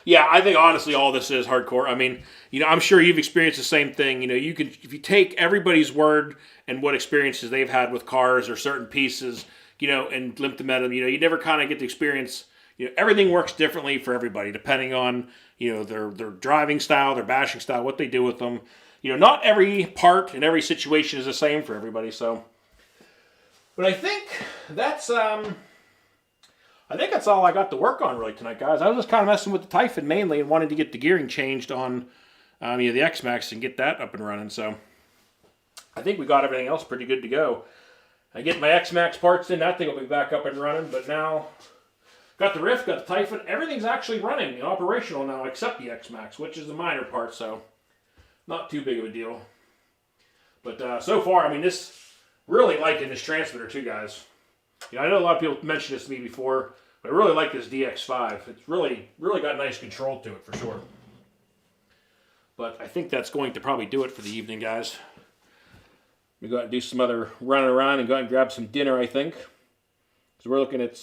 Speaker 1: Yeah, I think honestly all this is hardcore. I mean, I'm sure you've experienced the same thing. You can, if you take everybody's word and what experiences they've had with cars or certain pieces, and implement them, you never kind of get the experience. Everything works differently for everybody depending on, their driving style, their bashing style, what they do with them. Not every part and every situation is the same for everybody. So, but I think that's all I got to work on really tonight, guys. I was just kind of messing with the Typhon mainly and wanted to get the gearing changed on the X-Max and get that up and running. So I think we got everything else pretty good to go. I get my X-Max parts in, that thing will be back up and running. But now, got the Rift, got the Typhon. Everything's actually running and operational now except the X-Max, which is a minor part, so not too big of a deal. But so far, this really liking this transmitter too, guys. I know a lot of people mentioned this to me before, but I really like this DX5. It's really got nice control to it for sure. But I think that's going to probably do it for the evening, guys. We go out and do some other running around and go out and grab some dinner, I think. So we're looking at,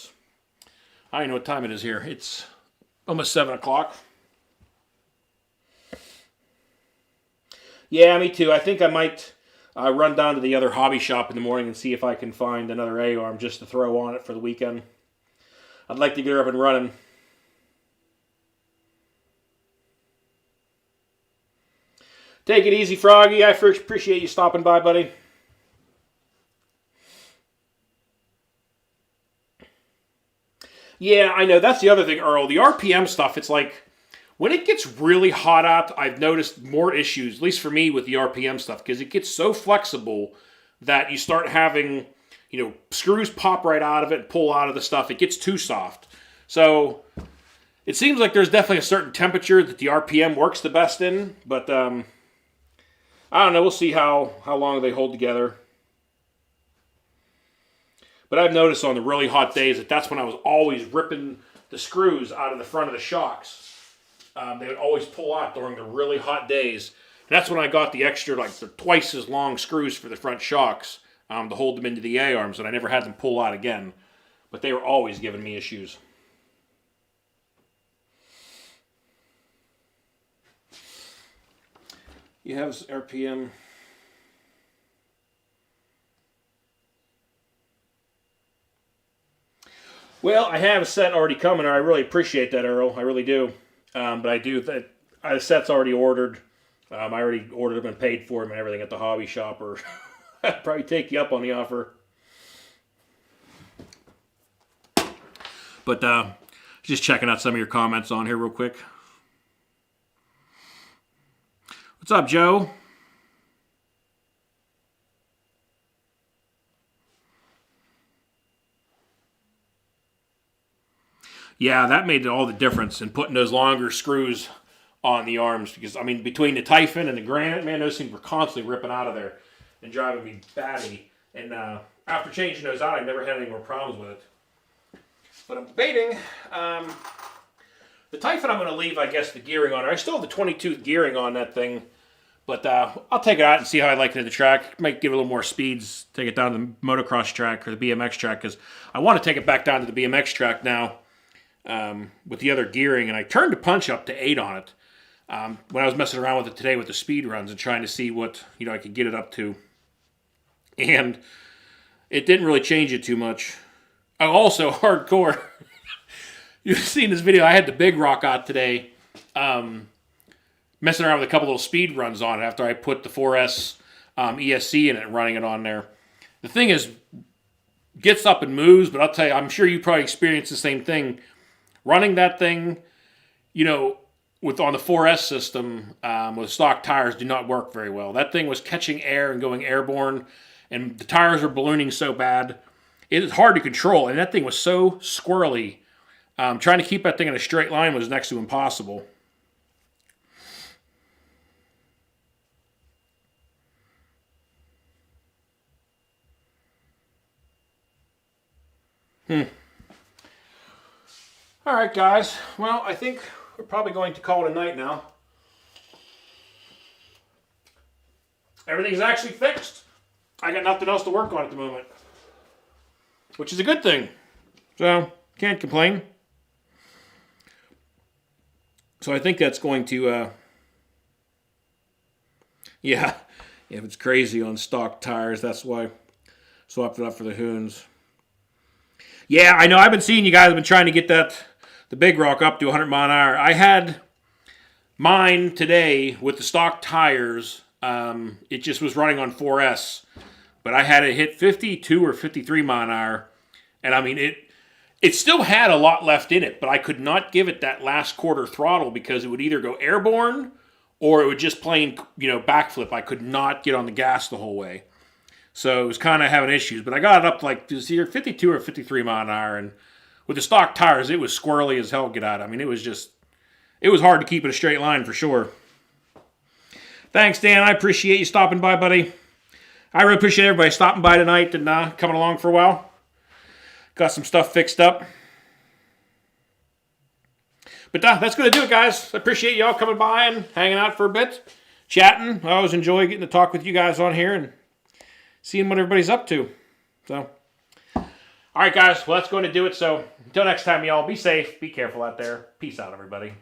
Speaker 1: I don't know what time it is here. It's almost 7 o'clock. Yeah, me too. I think I might run down to the other hobby shop in the morning and see if I can find another A-arm just to throw on it for the weekend. I'd like to get her up and running. Take it easy, Froggy. I appreciate you stopping by, buddy. Yeah, I know. That's the other thing, Earl. The RPM stuff, it's like, when it gets really hot out, I've noticed more issues, at least for me, with the RPM stuff, because it gets so flexible that you start having, screws pop right out of it and pull out of the stuff. It gets too soft. So it seems like there's definitely a certain temperature that the RPM works the best in, but I don't know. We'll see how long they hold together. But I've noticed on the really hot days that's when I was always ripping the screws out of the front of the shocks. They would always pull out during the really hot days. And that's when I got the extra, the twice as long screws for the front shocks to hold them into the A-arms, and I never had them pull out again. But they were always giving me issues. You have RPM. Well, I have a set already coming, and I really appreciate that, Earl. I really do. But I do that. The set's already ordered. I already ordered them and paid for them and everything at the hobby shop, or I'd probably take you up on the offer. But just checking out some of your comments on here real quick. What's up, Joe? Yeah, that made all the difference in putting those longer screws on the arms because, I mean, between the Typhon and the Granite, man, those things were constantly ripping out of there and driving me batty. And after changing those out, I never had any more problems with it. But I'm debating. The Typhon I'm going to leave, I guess, the gearing on. I still have the 22 gearing on that thing. But I'll take it out and see how I like it in the track. Might give it a little more speeds, take it down to the motocross track or the BMX track because I want to take it back down to the BMX track now with the other gearing. And I turned the punch up to 8 on it when I was messing around with it today with the speed runs and trying to see what I could get it up to. And it didn't really change it too much. Oh, also, hardcore. You've seen this video. I had the Big Rock out today. Messing around with a couple little speed runs on it after I put the 4S ESC in it and running it on there. The thing is, gets up and moves, but I'll tell you, I'm sure you probably experienced the same thing. Running that thing, on the 4S system with stock tires do not work very well. That thing was catching air and going airborne, and the tires were ballooning so bad. It is hard to control, and that thing was so squirrely. Trying to keep that thing in a straight line was next to impossible. All right, guys. Well, I think we're probably going to call it a night now. Everything's actually fixed. I got nothing else to work on at the moment, which is a good thing. So, can't complain. So I think that's going to, if it's crazy on stock tires, that's why I swapped it up for the Hoons. Yeah, I know. I've been seeing you guys have been trying to get the Big Rock up to 100 mile an hour. I had mine today with the stock tires. It just was running on 4S, but I had it hit 52 or 53 mile an hour, and I mean it still had a lot left in it, but I could not give it that last quarter throttle because it would either go airborne or it would just plain backflip. I could not get on the gas the whole way. So it was kind of having issues, but I got it up to like either 52 or 53 mile an hour, and with the stock tires, it was squirrely as hell get out. I mean, it was hard to keep it a straight line for sure. Thanks, Dan. I appreciate you stopping by, buddy. I really appreciate everybody stopping by tonight and coming along for a while. Got some stuff fixed up. But that's going to do it, guys. I appreciate y'all coming by and hanging out for a bit, chatting. I always enjoy getting to talk with you guys on here and seeing what everybody's up to. So, all right, guys. Well, that's going to do it. So, until next time, y'all, be safe. Be careful out there. Peace out, everybody.